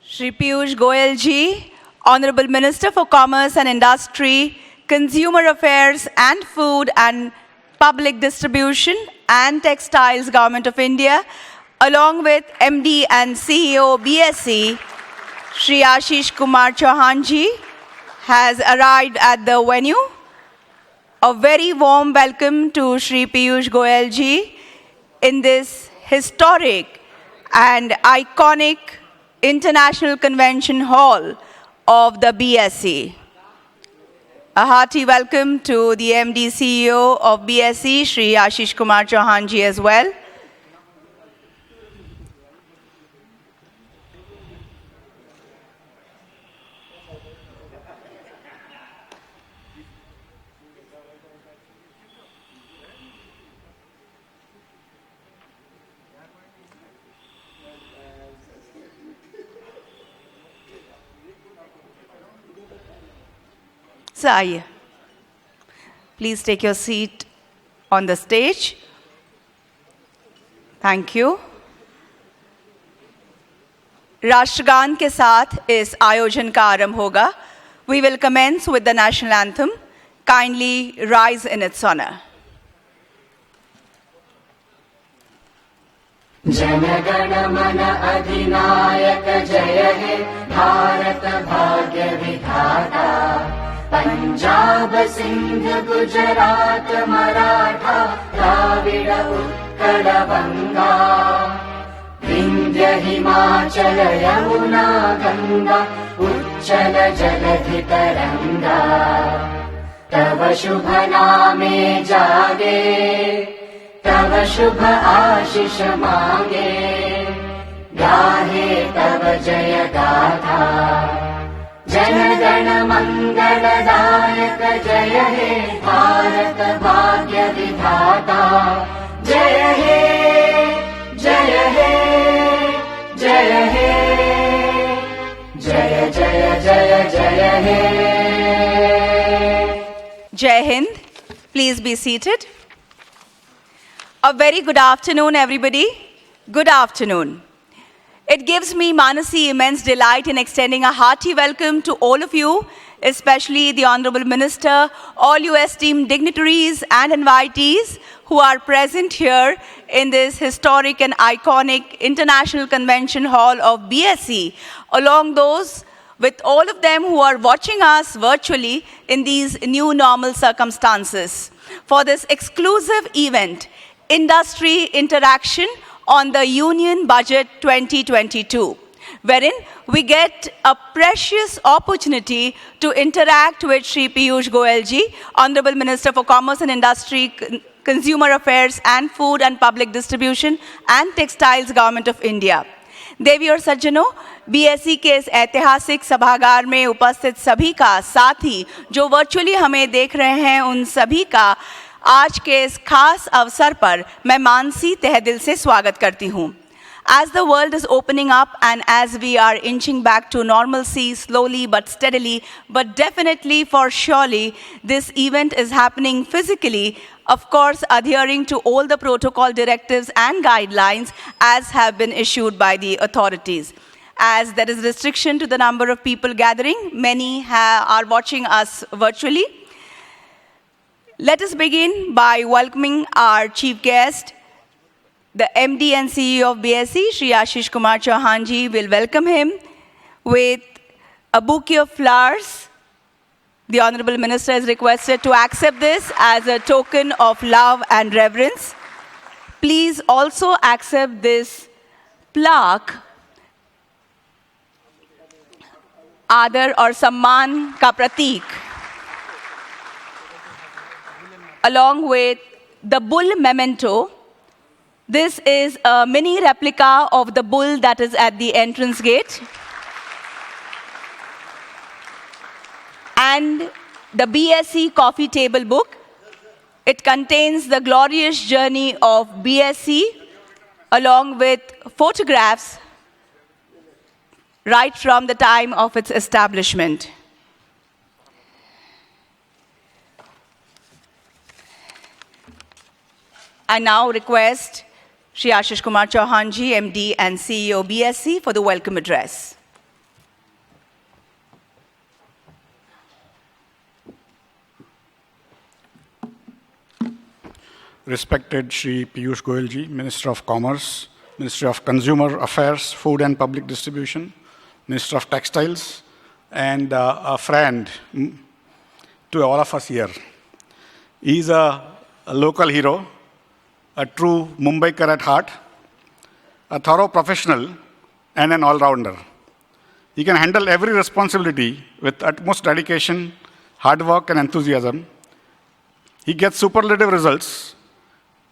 Shri Piyush Goyal ji, Honorable Minister for Commerce and Industry, Consumer Affairs and Food and Public Distribution and Textiles, Government of India, along with MD and CEO BSE, Shri Ashish Kumar Chauhan ji, has arrived at the venue. A very warm welcome to Shri Piyush Goyal ji in this historic and iconic International Convention Hall of the BSE. A hearty welcome to the MD CEO of BSE, Shri Ashish Kumar Chauhan ji as well. So, आइए. Please take your seat on the stage. Thank you. राष्ट्रगान के साथ इस आयोजन का आरंभ होगा. We will commence with the national anthem. Kindly rise in its honor. जनगण मन अधिनायक जय हे भारत भाग्य विधाता पंजाब सिंध गुजरात मराठा द्राविड उत्कल बंगा विंध्य हिमाचल यमुना गंगा उच्चल जलधि तरंगा तव शुभ नामे जागे तव शुभ आशीष मांगे गाहे तव जय गाथा जनगण मंगलदायक जय हे भारत भाग्य विधाता जय हे जय हे जय हे जय जय जय जय हे. Jai Hind. Please be seated. A very good afternoon, everybody. Good afternoon. It gives me, Manasi, immense delight in extending a hearty welcome to all of you, especially the Honorable Minister, all you esteemed dignitaries and invitees who are present here in this historic and iconic International Convention Hall of BSE, along those with all of them who are watching us virtually in these new normal circumstances. For this exclusive event, Industry Interaction on the Union Budget 2022, wherein we get a precious opportunity to interact with Shri Piyush Goyal ji, Honorable Minister for Commerce and Industry, Consumer Affairs and Food and Public Distribution and Textiles, Government of India. देवी और सज्जनों, BSE के इस ऐतिहासिक सभागार में उपस्थित सभी का, साथ ही जो वर्चुअली हमें देख रहे हैं उन सभी का आज के इस खास अवसर पर मैं मानसी तहे दिल से स्वागत करती हूँ. As the world is opening up and as we are inching back to normalcy slowly but steadily, but definitely for surely, this event is happening physically, of course adhering to all the protocol directives and guidelines as have been issued by the authorities. As there is restriction to the number of people gathering, many are watching us virtually. Let us begin by welcoming our chief guest, the MD and CEO of BSE, Shri Ashish Kumar Chauhan ji. Will welcome him with a bouquet of flowers. The Honorable Minister is requested to accept this as a token of love and reverence. Please also accept this plaque, Aadar or Samman ka Pratik, along with the bull memento. This is a mini replica of the bull that is at the entrance gate. And the BSE coffee table book. It contains the glorious journey of BSE along with photographs right from the time of its establishment. I now request Shri Ashish Kumar Chauhan ji, MD and CEO BSE, for the welcome address. respected Shri Piyush Goyal ji, Minister of Commerce, Ministry of Consumer Affairs, Food and Public Distribution, Minister of Textiles, and a friend to all of us here. He's a local hero, a true Mumbaiker at heart, a thorough professional, and an all-rounder. He can handle every responsibility with utmost dedication, hard work, and enthusiasm. He gets superlative results,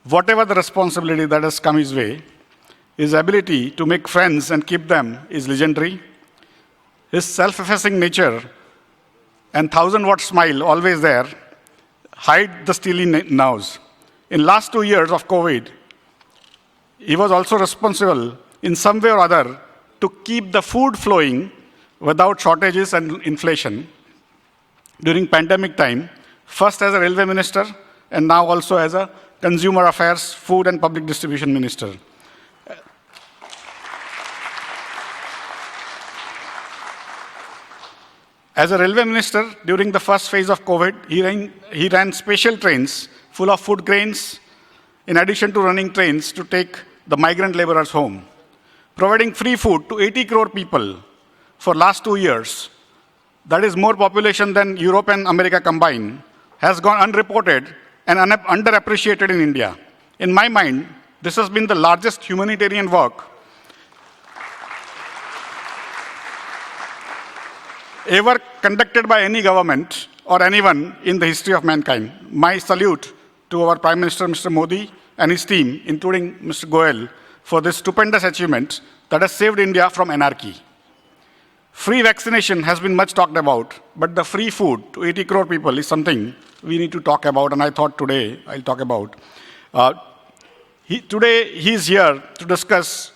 whatever the responsibility that has come his way. His ability to make friends and keep them is legendary. His self-effacing nature and 1,000-watt smile, always there, hide the steely nose. In last 2 years of COVID, he was also responsible in some way or other to keep the food flowing without shortages and inflation during pandemic time, first as a railway minister and now also as a consumer affairs, food and public distribution minister. As a railway minister, during the first phase of COVID, he ran special trains full of food grains, in addition to running trains to take the migrant laborers home. Providing free food to 80 crore people for last 2 years, that is more population than Europe and America combined, has gone unreported and underappreciated in India. In my mind, this has been the largest humanitarian work ever conducted by any government or anyone in the history of mankind. My salute to our Prime Minister, Mr. Modi, and his team, including Mr. Goyal, for this stupendous achievement that has saved India from anarchy. Free vaccination has been much talked about, but the free food to 80 crore people is something we need to talk about, and I thought today I'll talk about. Today he's here to discuss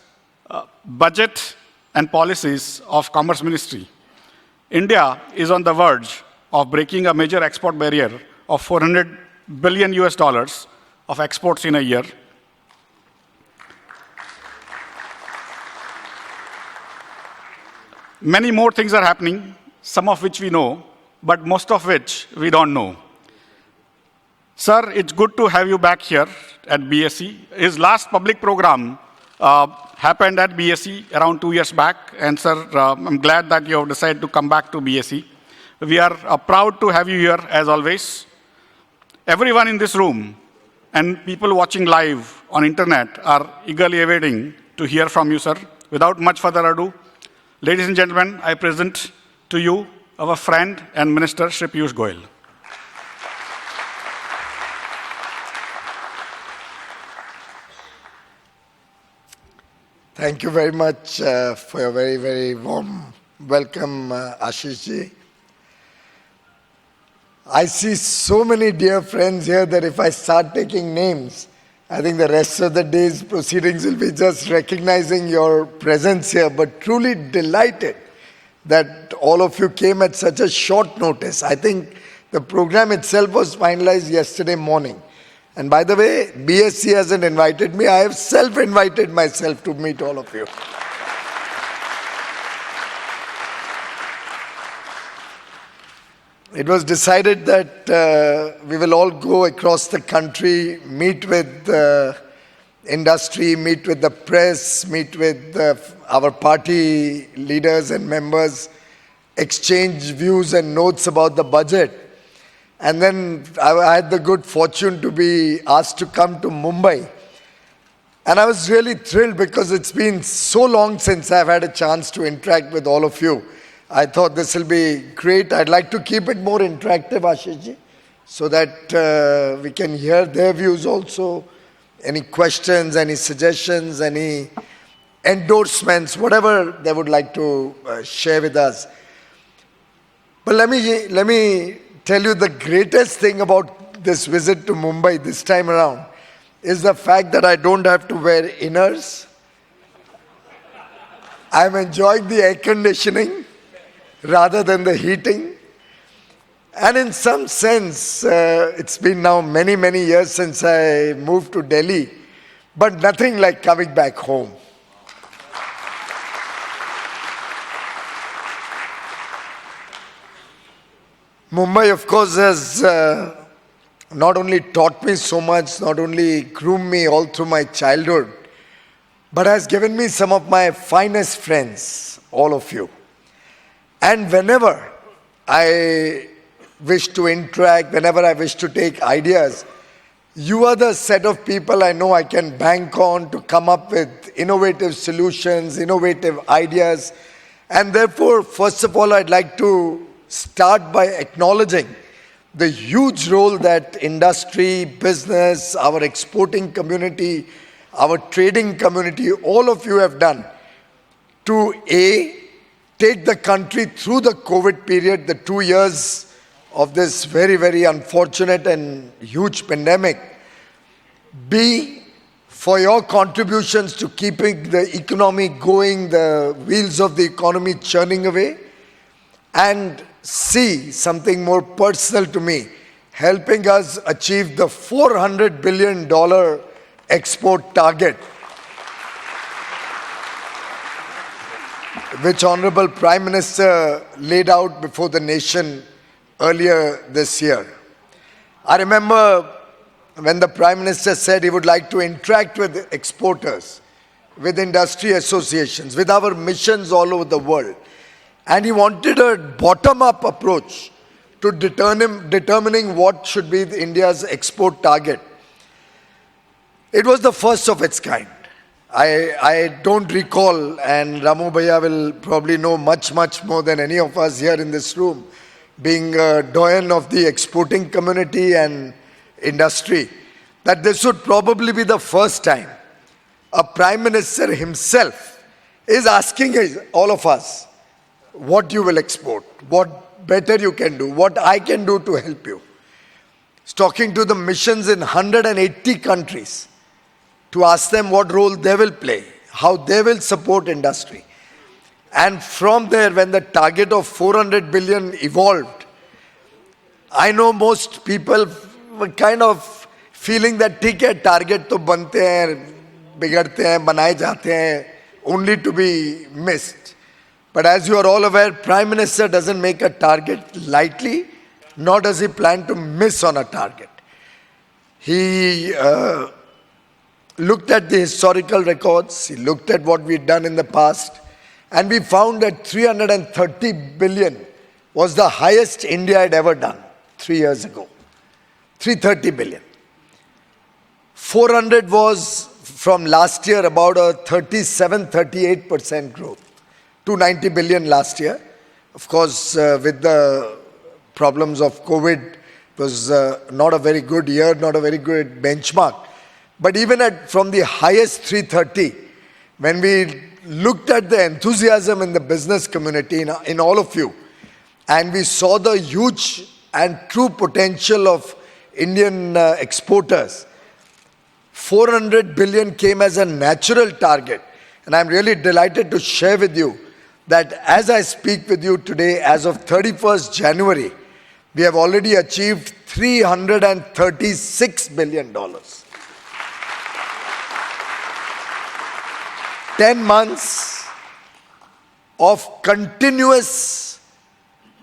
budget and policies of Commerce Ministry. India is on the verge of breaking a major export barrier of $400 billion of exports in a year. Many more things are happening, some of which we know, but most of which we don't know. Sir, it's good to have you back here at BSE. His last public program happened at BSE around 2 years back, and sir, I'm glad that you have decided to come back to BSE. We are proud to have you here as always. Everyone in this room and people watching live on internet are eagerly awaiting to hear from you, sir. Without much further ado, ladies and gentlemen, I present to you our friend and Minister, Shri Piyush Goyal. Thank you very much for your very, very warm welcome, Ashish ji. I see so many dear friends here that if I start taking names, I think the rest of the day's proceedings will be just recognizing your presence here, but truly delighted that all of you came at such a short notice. I think the program itself was finalized yesterday morning. And by the way, BSC hasn't invited me. I have self-invited myself to meet all of you. It was decided that we will all go across the country, meet with the industry, meet with the press, meet with our party leaders and members, exchange views and notes about the budget. And then I had the good fortune to be asked to come to Mumbai. And I was really thrilled because it's been so long since I've had a chance to interact with all of you. I thought this will be great. I'd like to keep it more interactive, Ashish ji, so that we can hear their views also. Any questions, any suggestions, any endorsements, whatever they would like to share with us. But let me tell you the greatest thing about this visit to Mumbai this time around is the fact that I don't have to wear inners. I'm enjoying the air conditioning rather than the heating. And in some sense, it's been now many, many years since I moved to Delhi, but nothing like coming back home. Mumbai, of course, has not only taught me so much, not only groomed me all through my childhood, but has given me some of my finest friends, all of you. And whenever I wish to interact, whenever I wish to take ideas, you are the set of people I know I can bank on to come up with innovative solutions, innovative ideas. And therefore, first of all, I'd like to start by acknowledging the huge role that industry, business, our exporting community, our trading community, all of you have done to take the country through the COVID period, the 2 years of this very, very unfortunate and huge pandemic. B, for your contributions to keeping the economy going, the wheels of the economy churning away. And C, something more personal to me, helping us achieve the $400 billion export target, which Honorable Prime Minister laid out before the nation earlier this year. I remember when the Prime Minister said he would like to interact with exporters, with industry associations, with our missions all over the world. And he wanted a bottom-up approach to determining what should be India's export target. It was the first of its kind. I don't recall, and Ramu Bhaiya will probably know much more than any of us here in this room, being a doyen of the exporting community and industry, that this would probably be the first time a Prime Minister himself is asking all of us what you will export, what better you can do, what I can do to help you. He's talking to the missions in 180 countries to ask them what role they will play, how they will support industry. And from there, when the target of 400 billion evolved, I know most people were kind of feeling that ठीक है, target तो बनते हैं, बिगड़ते हैं, बनाए जाते हैं, only to be missed. But as you are all aware, Prime Minister doesn't make a target lightly, nor does he plan to miss on a target. He looked at the historical records, he looked at what we'd done in the past, and we found that 330 billion was the highest India had ever done 3 years ago. 330 billion. 400 was from last year about a 37-38% growth. 290 billion last year. Of course, with the problems of COVID, it was not a very good year, not a very good benchmark. But even from the highest 330, when we looked at the enthusiasm in the business community, in all of you, and we saw the huge and true potential of Indian exporters, 400 billion came as a natural target. And I'm really delighted to share with you that as I speak with you today, as of 31st January, we have already achieved $336 billion. 10 months of continuous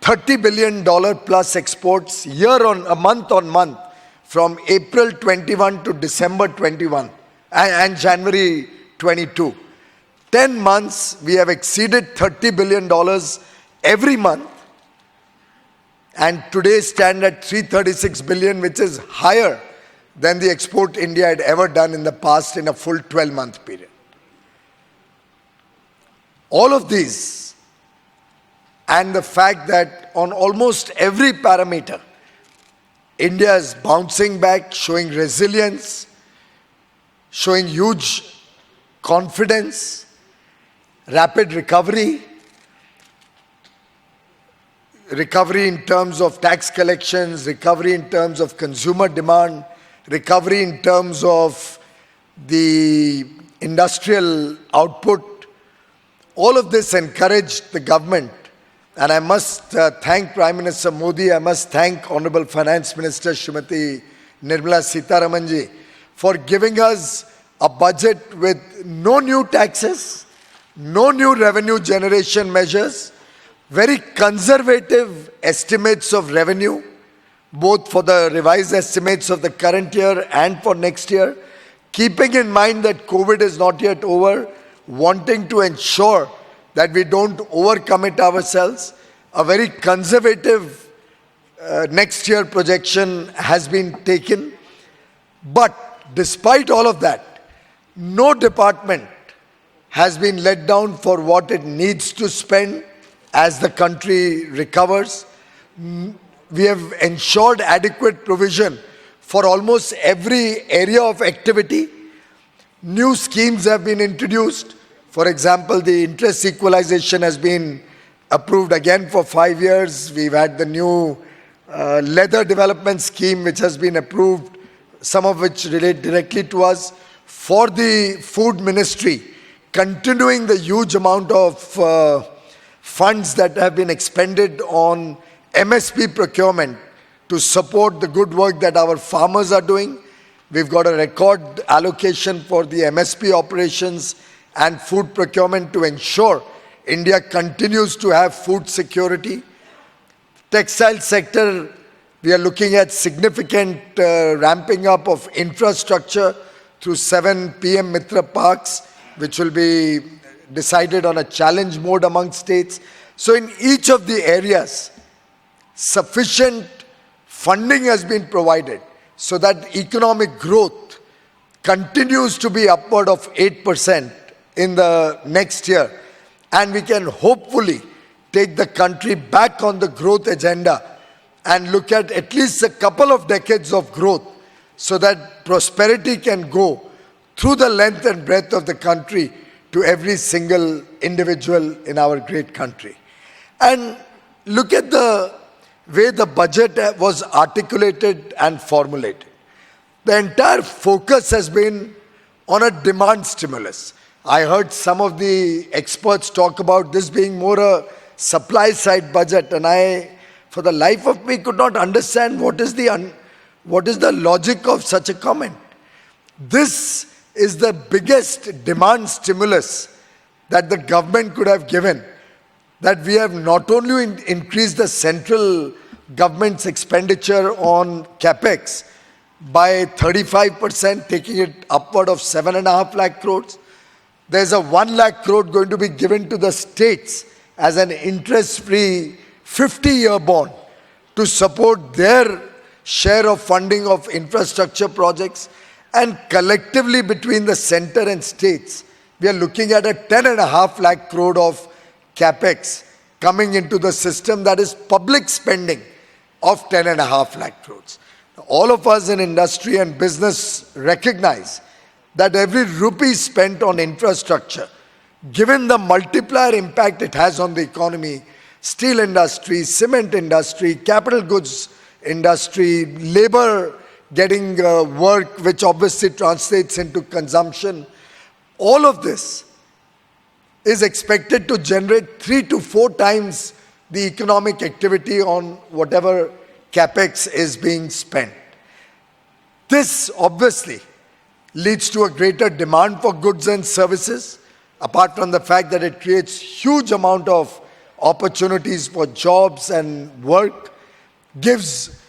$30 billion plus exports month on month from April 21 to December 21 and January 22. 10 months we have exceeded $30 billion every month, and today stand at 336 billion, which is higher than the export India had ever done in the past in a full 12-month period. All of these, and the fact that on almost every parameter, India is bouncing back, showing resilience, showing huge confidence, rapid recovery in terms of tax collections, recovery in terms of consumer demand, recovery in terms of the industrial output. All of this encouraged the government, and I must thank Prime Minister Modi, I must thank Honorable Finance Minister Shrimati Nirmala Sitharamanji for giving us a budget with no new taxes, no new revenue generation measures, very conservative estimates of revenue, both for the revised estimates of the current year and for next year, keeping in mind that COVID is not yet over, wanting to ensure that we don't overcommit ourselves. A very conservative next year projection has been taken. But despite all of that, no department has been let down for what it needs to spend as the country recovers. We have ensured adequate provision for almost every area of activity. New schemes have been introduced. For example, the interest equalization has been approved again for 5 years. We've had the new leather development scheme which has been approved, some of which relate directly to us. For the food ministry, continuing the huge amount of funds that have been expended on MSP procurement to support the good work that our farmers are doing. We've got a record allocation for the MSP operations and food procurement to ensure India continues to have food security. Textile sector, we are looking at significant ramping up of infrastructure through 7 PM Mitra Parks, which will be decided on a challenge mode among states. So in each of the areas, sufficient funding has been provided so that economic growth continues to be upward of 8% in the next year. And we can hopefully take the country back on the growth agenda and look at least a couple of decades of growth so that prosperity can go through the length and breadth of the country to every single individual in our great country. And look at the way the budget was articulated and formulated. The entire focus has been on a demand stimulus. I heard some of the experts talk about this being more a supply side budget, and I, for the life of me, could not understand what is the logic of such a comment. This is the biggest demand stimulus that the government could have given, that we have not only increased the central government's expenditure on capex by 35%, taking it upward of 7.5 lakh crores. There's a 1 lakh crore going to be given to the states as an interest-free 50-year bond to support their share of funding of infrastructure projects. And collectively between the center and states, we are looking at a 10.5 lakh crore of capex coming into the system, that is public spending of 10.5 lakh crores. All of us in industry and business recognize that every rupee spent on infrastructure, given the multiplier impact it has on the economy, steel industry, cement industry, capital goods industry, labor getting work, which obviously translates into consumption, all of this is expected to generate 3 to 4 times the economic activity on whatever capex is being spent. This obviously leads to a greater demand for goods and services, apart from the fact that it creates huge amount of opportunities for jobs and work, gives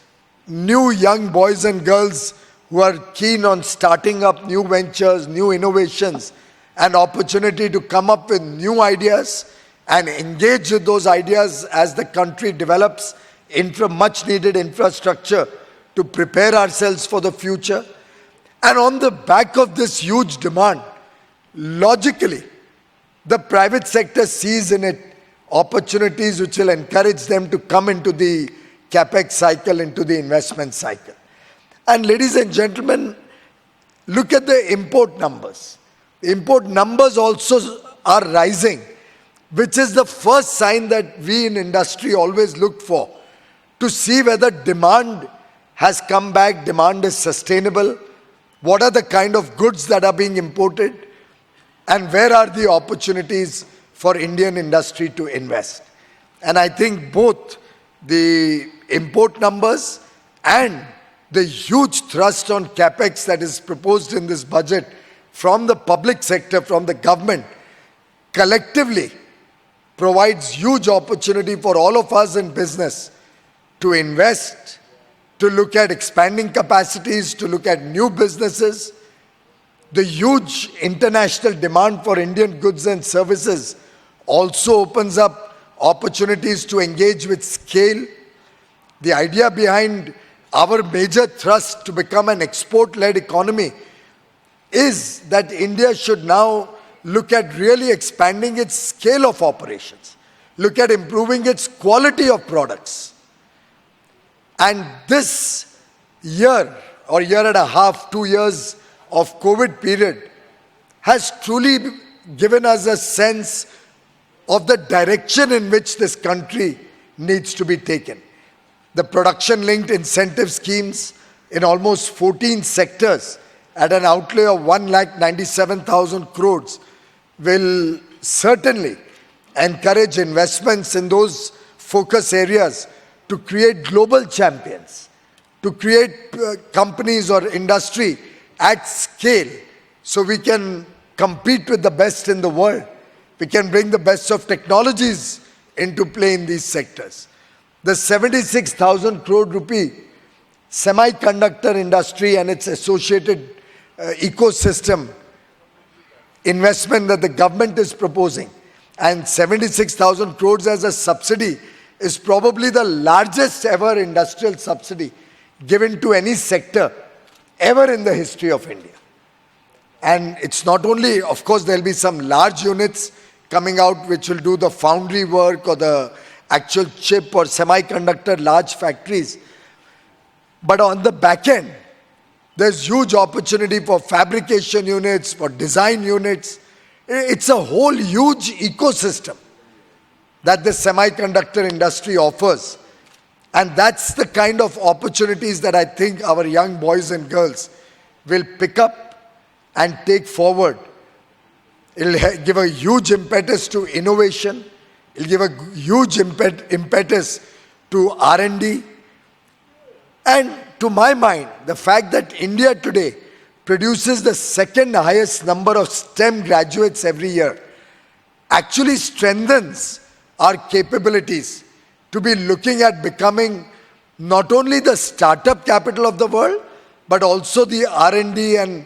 new young boys and girls who are keen on starting up new ventures, new innovations, an opportunity to come up with new ideas and engage with those ideas as the country develops much needed infrastructure to prepare ourselves for the future. And on the back of this huge demand, logically, the private sector sees in it opportunities which will encourage them to come into the capex cycle, into the investment cycle. And ladies and gentlemen, look at the import numbers. The import numbers also are rising, which is the first sign that we in industry always look for, to see whether demand has come back, demand is sustainable, what are the kind of goods that are being imported, and where are the opportunities for Indian industry to invest. And I think both the import numbers and the huge thrust on capex that is proposed in this budget from the public sector, from the government, collectively provides huge opportunity for all of us in business to invest, to look at expanding capacities, to look at new businesses. The huge international demand for Indian goods and services also opens up opportunities to engage with scale. The idea behind our major thrust to become an export-led economy is that India should now look at really expanding its scale of operations, look at improving its quality of products. And this year or year and a half, 2 years of COVID period has truly given us a sense of the direction in which this country needs to be taken. The production-linked incentive schemes in almost 14 sectors at an outlay of 1,97,000 crores will certainly encourage investments in those focus areas to create global champions, to create companies or industry at scale so we can compete with the best in the world. We can bring the best of technologies into play in these sectors. The 76,000 crore rupee semiconductor industry and its associated ecosystem investment that the government is proposing, and 76,000 crores as a subsidy, is probably the largest ever industrial subsidy given to any sector ever in the history of India. And it's not only, of course, there'll be some large units coming out which will do the foundry work or the actual chip or semiconductor large factories. But on the back end, there's huge opportunity for fabrication units, for design units. It's a whole huge ecosystem that the semiconductor industry offers. And that's the kind of opportunities that I think our young boys and girls will pick up and take forward. It'll give a huge impetus to innovation. It'll give a huge impetus to R&D. And to my mind, the fact that India today produces the second highest number of STEM graduates every year actually strengthens our capabilities to be looking at becoming not only the startup capital of the world, but also the R&D and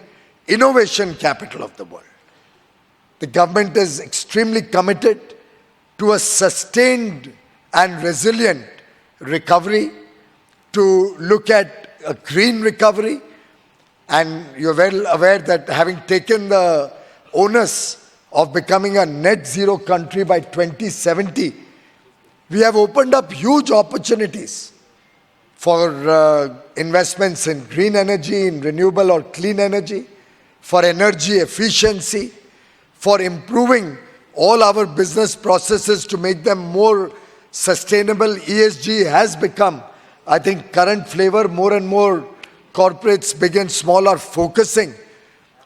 innovation capital of the world. The government is extremely committed to a sustained and resilient recovery, to look at a green recovery. And you're well aware that having taken the onus of becoming a net zero country by 2070, we have opened up huge opportunities for investments in green energy, in renewable or clean energy, for energy efficiency, for improving all our business processes to make them more sustainable. ESG has become, I think, current flavor. More and more corporates, big and small, are focusing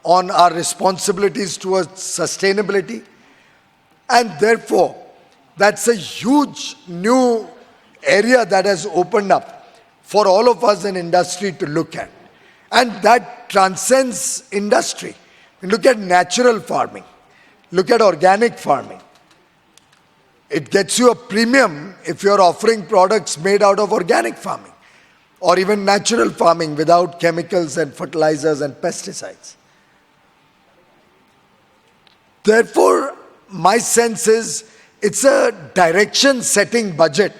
on our responsibilities towards sustainability. And therefore, that's a huge new area that has opened up for all of us in industry to look at. And that transcends industry. Look at natural farming. Look at organic farming. It gets you a premium if you're offering products made out of organic farming or even natural farming without chemicals and fertilizers and pesticides. Therefore, my sense is it's a direction-setting budget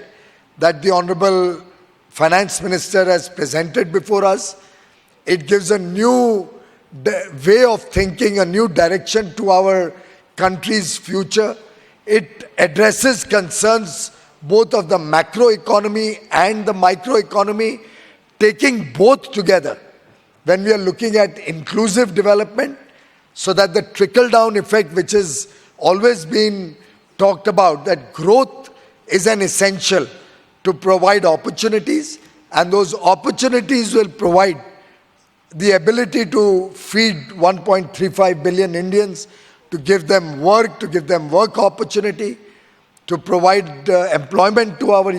that the Honorable Finance Minister has presented before us. It gives a new way of thinking, a new direction to our country's future. It addresses concerns both of the macroeconomy and the microeconomy, taking both together when we are looking at inclusive development, so that the trickle-down effect, which has always been talked about, that growth is an essential to provide opportunities, and those opportunities will provide the ability to feed 1.35 billion Indians, to give them work opportunity, to provide employment to our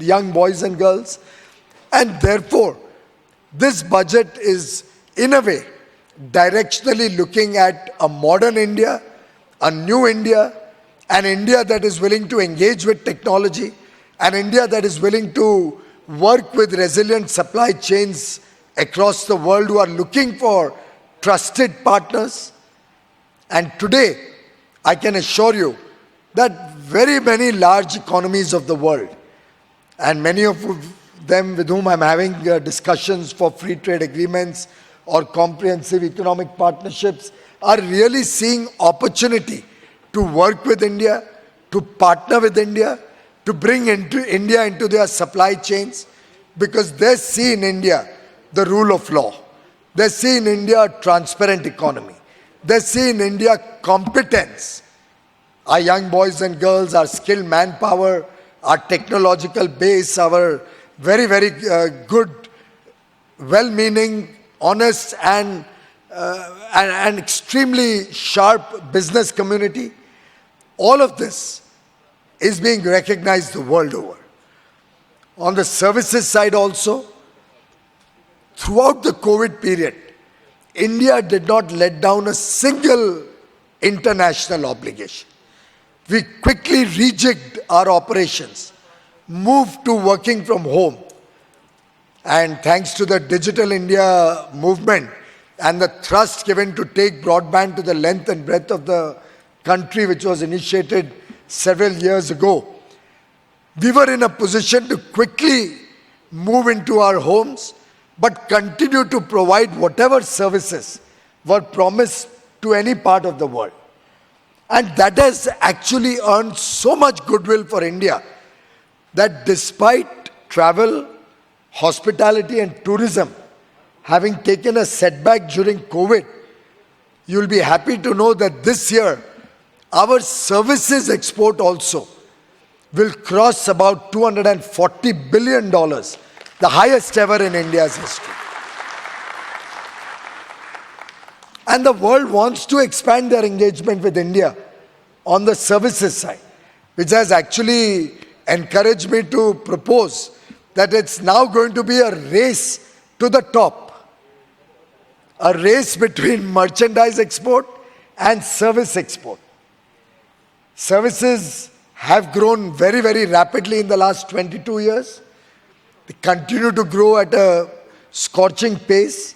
young boys and girls. And therefore, this budget is, in a way, directionally looking at a modern India, a new India, an India that is willing to engage with technology, an India that is willing to work with resilient supply chains across the world who are looking for trusted partners. And today, I can assure you that very many large economies of the world, and many of them with whom I'm having discussions for free trade agreements or comprehensive economic partnerships, are really seeing opportunity to work with India, to partner with India, to bring India into their supply chains, because they see in India the rule of law. They see in India a transparent economy. They see in India competence. Our young boys and girls, our skilled manpower, our technological base, our very, very good, well-meaning, honest and extremely sharp business community. All of this is being recognized the world over. On the services side also, throughout the COVID period, India did not let down a single international obligation. We quickly rejigged our operations, moved to working from home, and thanks to the Digital India movement and the thrust given to take broadband to the length and breadth of the country, which was initiated several years ago, we were in a position to quickly move into our homes, but continue to provide whatever services were promised to any part of the world. And that has actually earned so much goodwill for India that despite travel, hospitality and tourism having taken a setback during COVID, you'll be happy to know that this year, our services export also will cross about $240 billion, the highest ever in India's history. And the world wants to expand their engagement with India on the services side, which has actually encouraged me to propose that it's now going to be a race to the top, a race between merchandise export and service export. Services have grown very, very rapidly in the last 22 years. They continue to grow at a scorching pace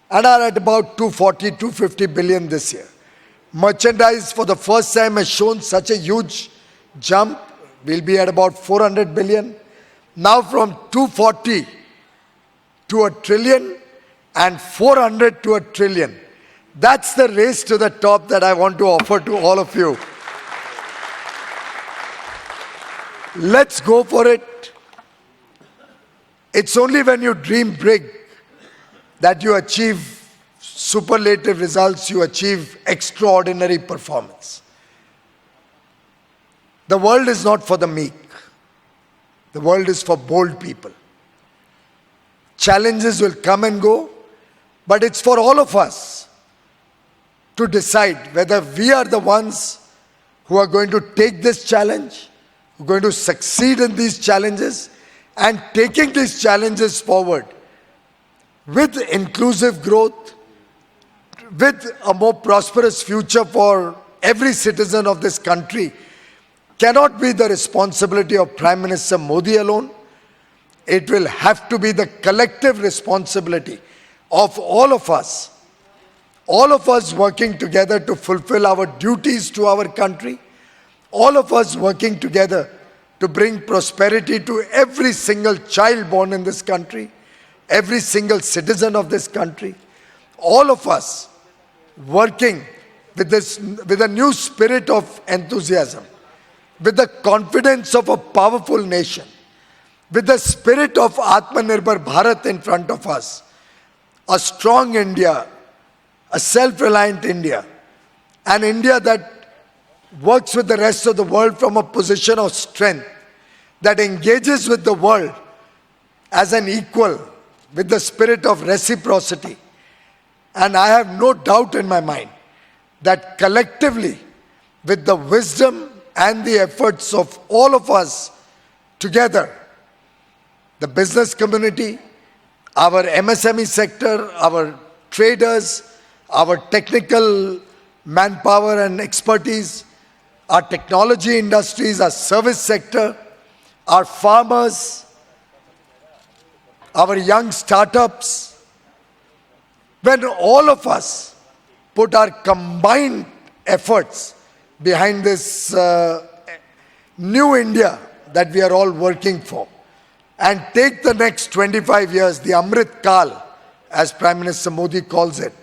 and are at about 240, 250 billion this year. Merchandise for the first time has shown such a huge jump. We'll be at about 400 billion. Now from 240 to a trillion and 400 to a trillion. That's the race to the top that I want to offer to all of you. Let's go for it. It's only when you dream big that you achieve superlative results, you achieve extraordinary performance. The world is not for the meek. The world is for bold people. Challenges will come and go, but it's for all of us to decide whether we are the ones who are going to take this challenge, who are going to succeed in these challenges, and taking these challenges forward with inclusive growth, with a more prosperous future for every citizen of this country, cannot be the responsibility of Prime Minister Modi alone. It will have to be the collective responsibility of all of us working together to fulfill our duties to our country, all of us working together to bring prosperity to every single child born in this country, every single citizen of this country, all of us working with a new spirit of enthusiasm, with the confidence of a powerful nation, with the spirit of Atmanirbhar Bharat in front of us, a strong India, a self-reliant India, an India that works with the rest of the world from a position of strength, that engages with the world as an equal, with the spirit of reciprocity. And I have no doubt in my mind that collectively, with the wisdom and the efforts of all of us together, the business community, our MSME sector, our traders, our technical manpower and expertise, our technology industries, our service sector, our farmers, our young startups, when all of us put our combined efforts behind this new India that we are all working for, and take the next 25 years, the Amrit Kal, as Prime Minister Modi calls it,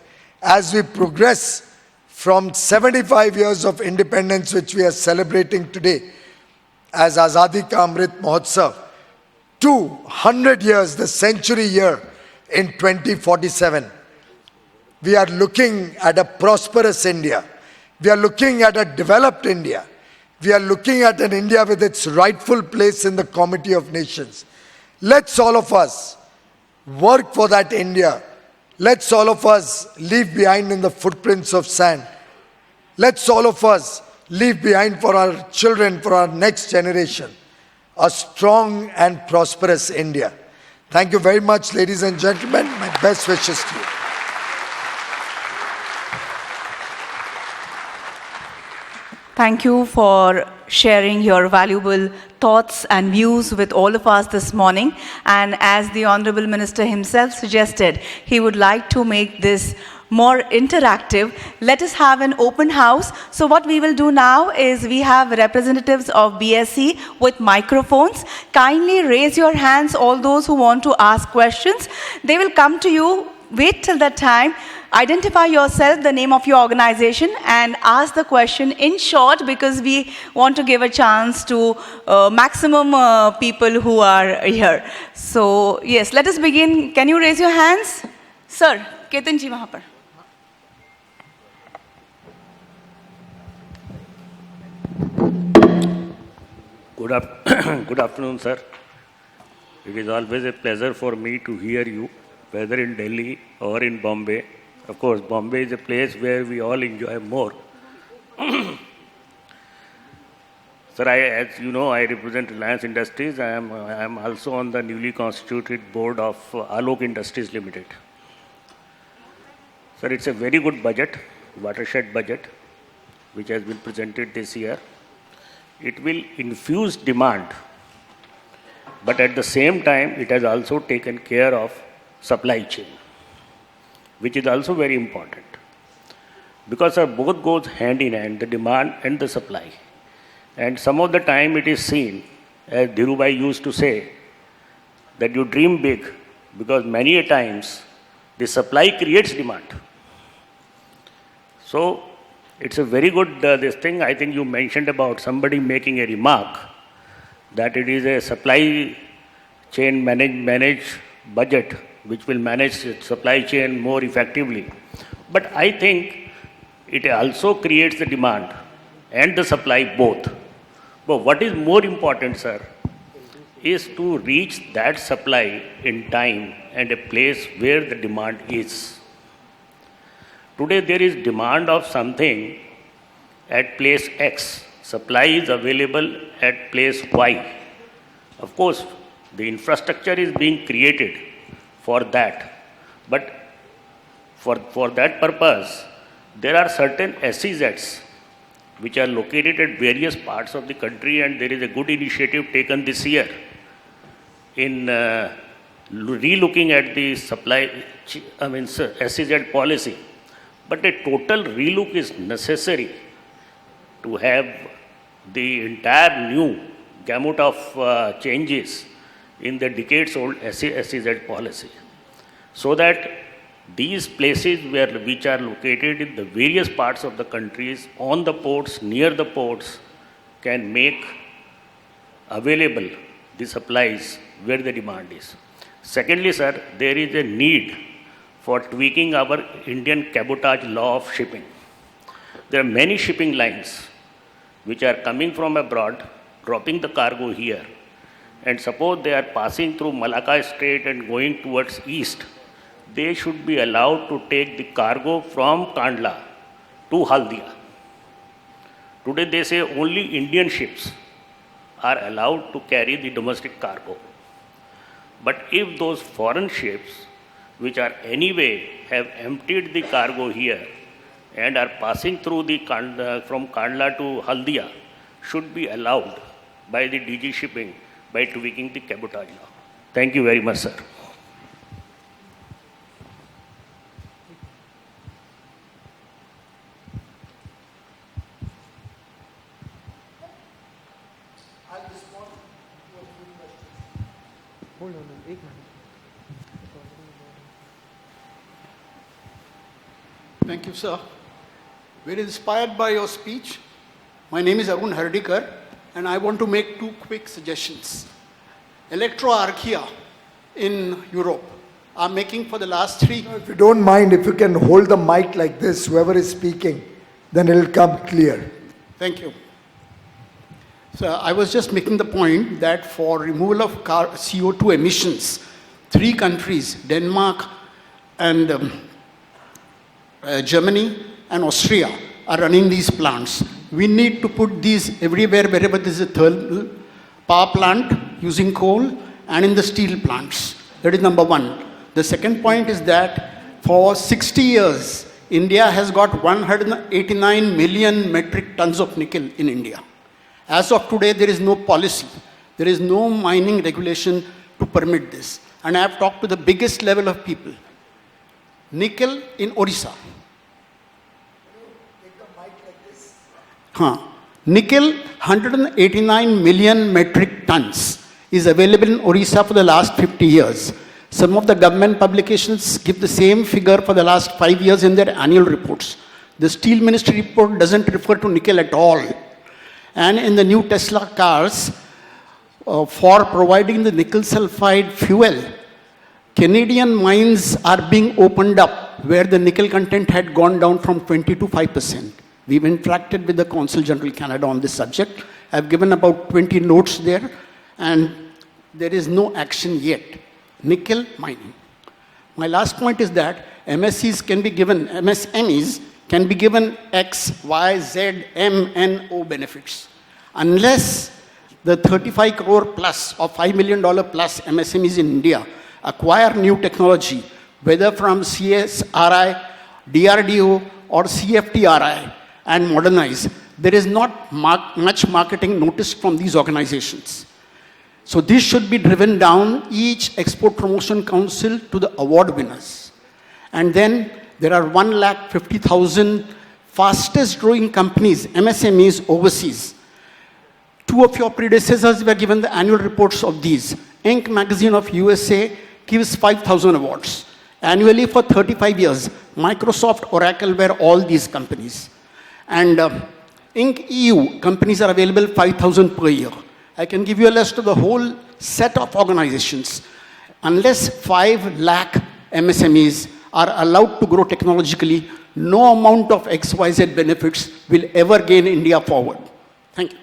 as we progress from 75 years of independence, which we are celebrating today as Azadi Ka Amrit Mahotsav, to 100 years, the century year in 2047. We are looking at a prosperous India. We are looking at a developed India. We are looking at an India with its rightful place in the Comity of Nations. Let's all of us work for that India. Let's all of us leave behind in the footprints of sand. Let's all of us leave behind for our children, for our next generation, a strong and prosperous India. Thank you very much, ladies and gentlemen. My best wishes to you. Thank you for sharing your valuable thoughts and views with all of us this morning. And as the Honorable Minister himself suggested, he would like to make this more interactive. Let us have an open house. So what we will do now is we have representatives of BSc with microphones. Kindly raise your hands, all those who want to ask questions. They will come to you. Wait till that time. Identify yourself, the name of your organization, and ask the question in short, because we want to give a chance to maximum people who are here. So, yes, let us begin. Can you raise your hands? Sir, Ketan ji wahan par. Good afternoon, sir. It is always a pleasure for me to hear you, whether in Delhi or in Bombay. Of course, Bombay is a place where we all enjoy more. Sir, as you know, I represent Reliance Industries. I am also on the newly constituted board of Alok Industries Limited. Sir, it's a very good budget, watershed budget, which has been presented this year. It will infuse demand, but at the same time, it has also taken care of supply chain, which is also very important. Because both goes hand in hand, the demand and the supply. And some of the time it is seen, as Dhirubhai used to say, that you dream big, because many a times the supply creates demand. So it's a very good this thing. I think you mentioned about somebody making a remark that it is a supply chain managed budget which will manage supply chain more effectively. But I think it also creates the demand and the supply both. But what is more important, sir, is to reach that supply in time and a place where the demand is. Today there is demand of something at place X. Supply is available at place Y. Of course, the infrastructure is being created for that. But for that purpose, there are certain SEZs which are located at various parts of the country, and there is a good initiative taken this year in relooking at the SEZ policy. But a total relook is necessary to have the entire new gamut of changes in the decades-old SEZ policy, so that these places which are located in the various parts of the countries, on the ports, near the ports, can make available the supplies where the demand is. Secondly, sir, there is a need for tweaking our Indian cabotage law of shipping. There are many shipping lines which are coming from abroad, dropping the cargo here, and suppose they are passing through Malacca Strait and going towards east, they should be allowed to take the cargo from Kandla to Haldia. Today they say only Indian ships are allowed to carry the domestic cargo. But if those foreign ships, which are anyway have emptied the cargo here and are passing through the from Kandla to Haldia, should be allowed by the DG Shipping by tweaking the cabotage law. Thank you very much, sir. Thank you, sir. Very inspired by your speech. My name is Arun Hardikar, and I want to make two quick suggestions. Electroarchaea in Europe are making for the last If you don't mind, if you can hold the mic like this, whoever is speaking, then it will come clear. Thank you. So I was just making the point that for removal of CO2 emissions, 3 countries, Denmark and Germany and Austria, are running these plants. We need to put these everywhere wherever there is a thermal power plant using coal and in the steel plants. That is number one. The second point is that for 60 years, India has got 189 million metric tons of nickel in India. As of today, there is no policy. There is no mining regulation to permit this. And I have talked to the biggest level of people. Nickel in Orissa. Nickel, 189 million metric tons is available in Orissa for the last 50 years. Some of the government publications give the same figure for the last 5 years in their annual reports. The Steel Ministry report doesn't refer to nickel at all. And in the new Tesla cars, for providing the nickel sulfide fuel, Canadian mines are being opened up where the nickel content had gone down from 20 to 5%. We've interacted with the Consul General Canada on this subject. I've given about 20 notes there, and there is no action yet. Nickel mining. My last point is that MSMEs can be given X, Y, Z, M, N, O benefits. Unless the 35 crore plus or $5 million plus MSMEs in India acquire new technology, whether from CSRI, DRDO, or CFTRI, and modernize, there is not much marketing noticed from these organizations. So this should be driven down each Export Promotion Council to the award winners. And then there are 150,000 fastest growing companies, MSMEs overseas. 2 of your predecessors were given the annual reports of these. Inc. magazine of USA gives 5,000 awards. Annually for 35 years, Microsoft, Oracle were all these companies. And Inc. EU companies are available 5,000 per year. I can give you a list of the whole set of organizations. Unless 5 lakh MSMEs are allowed to grow technologically, no amount of XYZ benefits will ever gain India forward. Thank you.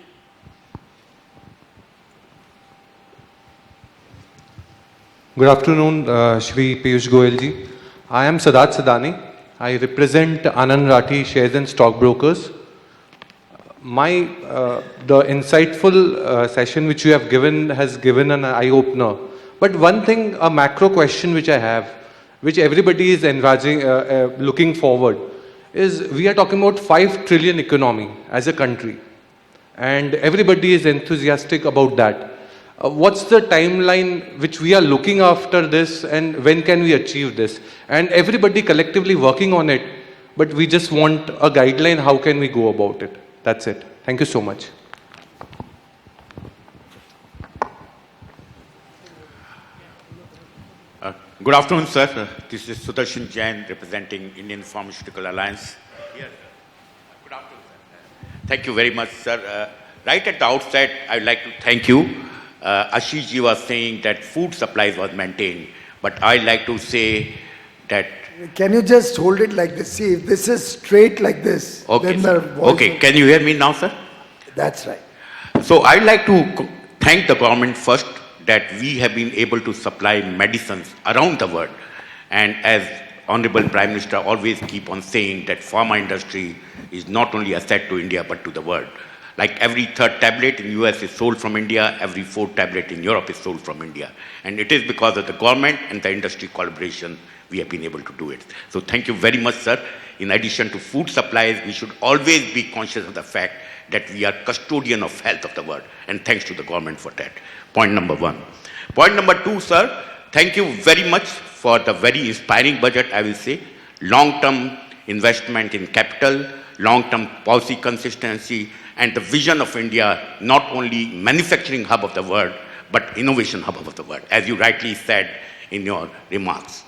Good afternoon, Shri Piyush Goyal ji. I am Sadat Sadani. I represent Anand Rathi Shares and Stockbrokers. The insightful session which you have given has given an eye-opener. But one thing, a macro question which I have, which everybody is looking forward, is we are talking about 5 trillion economy as a country. And everybody is enthusiastic about that. What's the timeline which we are looking after this, and when can we achieve this? And everybody collectively working on it, but we just want a guideline, how can we go about it? That's it. Thank you so much. Good afternoon, sir. This is Sudarshan Jain representing Indian Pharmaceutical Alliance. Good afternoon, sir. Thank you very much, sir. Right at the outset, I'd like to thank you. Ashish ji was saying that food supplies was maintained, but I'd like to say that... Can you just hold it like this? See, if this is straight like this, okay, then the voice... Okay, can you hear me now, sir? That's right. So I'd like to thank the government first that we have been able to supply medicines around the world. And as Honorable Prime Minister always keep on saying that pharma industry is not only a asset to India but to the world. Like every 3rd tablet in US is sold from India, every 4th tablet in Europe is sold from India. And it is because of the government and the industry collaboration we have been able to do it. So thank you very much, sir. In addition to food supplies, we should always be conscious of the fact that we are custodian of health of the world. And thanks to the government for that. Point number 1. Point number 2, sir, thank you very much for the very inspiring budget, I will say. Long-term investment in capital, long-term policy consistency, and the vision of India, not only manufacturing hub of the world, but innovation hub of the world, as you rightly said in your remarks.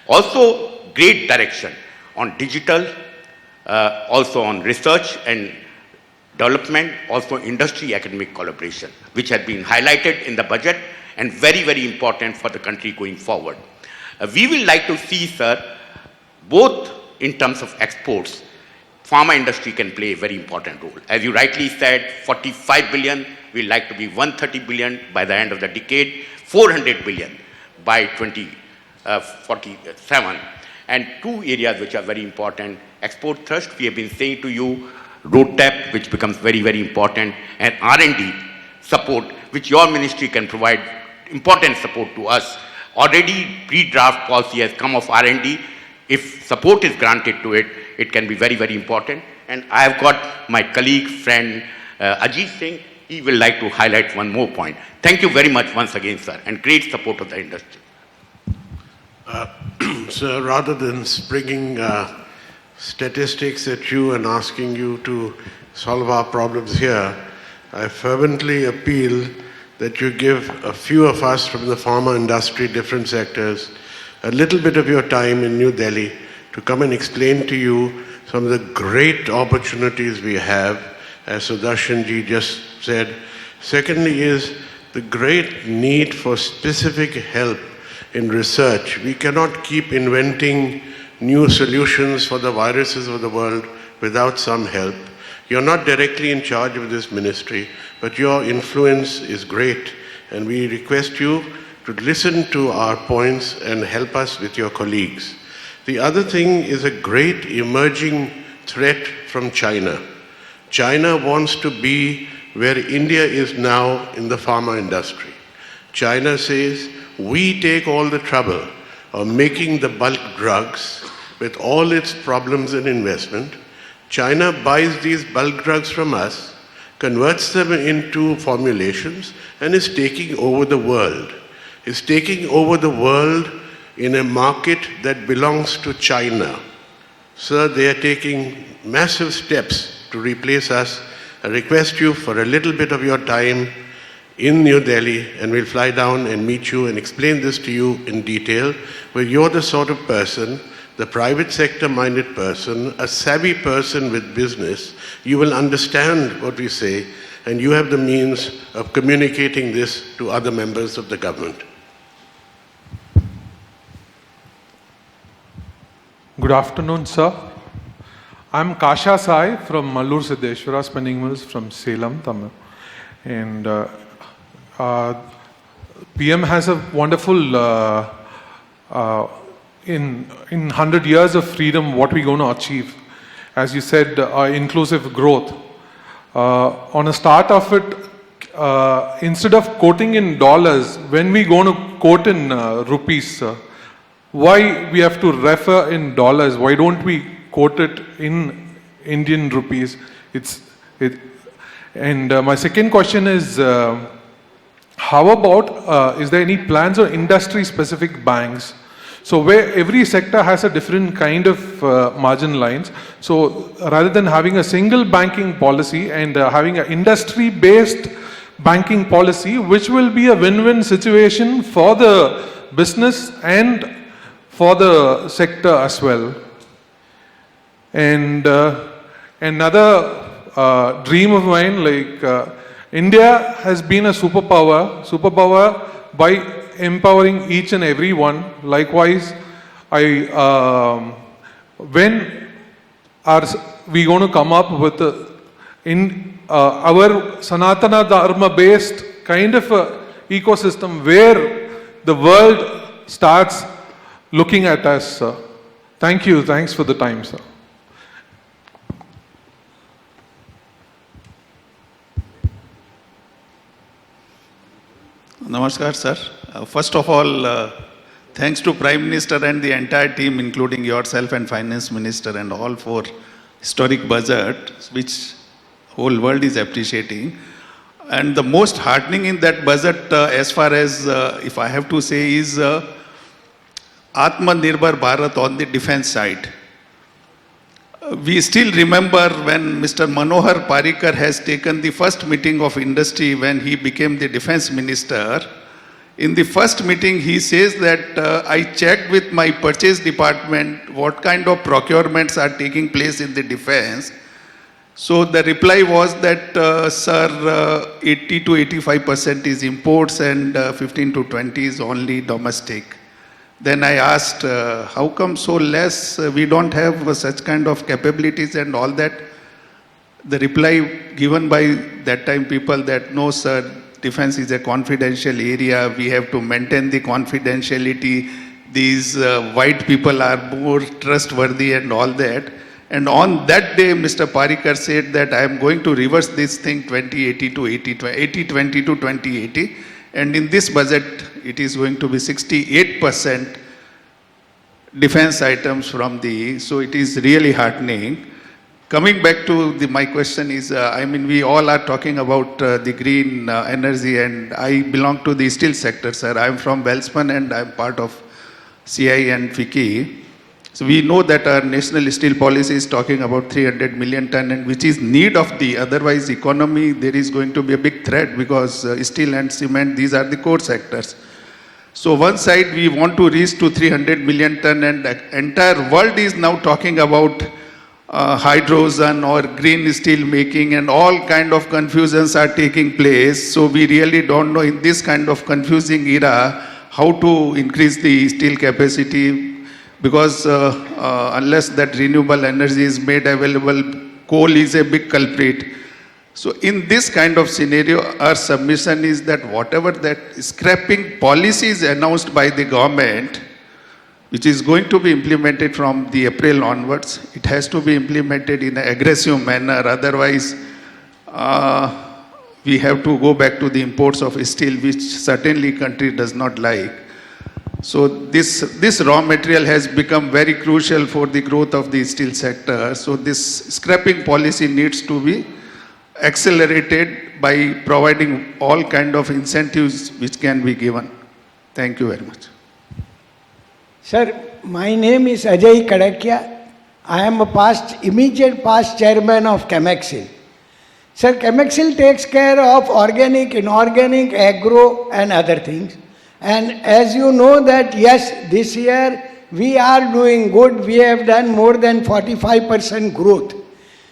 Also, great direction on digital, also on research and development, also industry academic collaboration, which had been highlighted in the budget and very, very important for the country going forward. We will like to see, sir, both in terms of exports, pharma industry can play a very important role. As you rightly said, 45 billion, we'd like to be 130 billion by the end of the decade, 400 billion by 2047. And two areas which are very important, export thrust, we have been saying to you, roadmap, which becomes very, very important, and R&D support, which your ministry can provide important support to us. Already pre-draft policy has come of R&D. If support is granted to it, it can be very, very important. And I have got my colleague, friend, Ajit Singh. He will like to highlight one more point. Thank you very much once again, sir, and great support of the industry. So rather than springing statistics at you and asking you to solve our problems here, I fervently appeal that you give a few of us from the pharma industry, different sectors, a little bit of your time in New Delhi to come and explain to you some of the great opportunities we have, as Sudarshan ji just said. Secondly is the great need for specific help in research. We cannot keep inventing new solutions for the viruses of the world without some help. You're not directly in charge of this ministry, but your influence is great, and we request you to listen to our points and help us with your colleagues. The other thing is a great emerging threat from China. China wants to be where India is now in the pharma industry. China says, we take all the trouble of making the bulk drugs with all its problems and investment. China buys these bulk drugs from us, converts them into formulations, and is taking over the world. Is taking over the world in a market that belongs to China. Sir, they are taking massive steps to replace us. I request you for a little bit of your time in New Delhi, and we'll fly down and meet you and explain this to you in detail, where you're the sort of person, the private sector minded person, a savvy person with business. You will understand what we say, and you have the means of communicating this to other members of the government. Good afternoon, sir. I'm Kasha Sai from Mallur Siddheshwara Spinning Mills from Salem, Tamil. And PM has a wonderful, in 100 years of freedom, what we're going to achieve. As you said, inclusive growth. On a start of it, instead of quoting in dollars, when we going to quote in rupees, sir, why we have to refer in dollars? Why don't we quote it in Indian rupees? My second question is, how about, is there any plans on industry-specific banks? So where every sector has a different kind of margin lines. So rather than having a single banking policy and having an industry-based banking policy, which will be a win-win situation for the business and for the sector as well. And another dream of mine, like India has been a superpower by empowering each and every one. Likewise, when are we going to come up with our Sanatana Dharma based kind of a ecosystem where the world starts looking at us, sir. Thank you. Thanks for the time, sir. Namaskar, sir. First of all, thanks to Prime Minister and the entire team, including yourself and Finance Minister and all, for historic budget, which whole world is appreciating. And the most heartening in that budget, as far as if I have to say, is Atmanirbhar Bharat on the defense side. we still remember when Mr. Manohar Parrikar has taken the first meeting of industry when he became the defense minister. In the first meeting, he says that I checked with my purchase department what kind of procurements are taking place in the defense. So the reply was that, sir, 80 to 85% is imports and 15 to 20 is only domestic. Then I asked, how come so less? We don't have such kind of capabilities and all that. The reply given by that time people that no, sir, defense is a confidential area. We have to maintain the confidentiality. These white people are more trustworthy and all that. And on that day, Mr. Parrikar said that I am going to reverse this thing 2080 to 80-20 to 2080. And in this budget, it is going to be 68% defense items from the, so it is really heartening. Coming back to my question is, we all are talking about the green energy, and I belong to the steel sector, sir. I am from Welspun and I am part of CI and FICCI. So we know that our national steel policy is talking about 300 million ton, and which is need of the otherwise economy. There is going to be a big threat because steel and cement, these are the core sectors. So one side we want to reach to 300 million ton, and the entire world is now talking about hydrogen or green steel making, and all kind of confusions are taking place. So we really don't know in this kind of confusing era how to increase the steel capacity, because unless that renewable energy is made available, coal is a big culprit. So in this kind of scenario, our submission is that whatever that scrapping policy is announced by the government, which is going to be implemented from the April onwards, it has to be implemented in an aggressive manner. Otherwise, we have to go back to the imports of steel, which certainly country does not like. So this raw material has become very crucial for the growth of the steel sector. So this scrapping policy needs to be accelerated by providing all kind of incentives which can be given. Thank you very much. Sir, my name is Ajay Kadakia. I am a immediate past chairman of Chemexil. Sir, Chemexil takes care of organic, inorganic, agro and other things. And as you know that, yes, this year we are doing good. We have done more than 45% growth.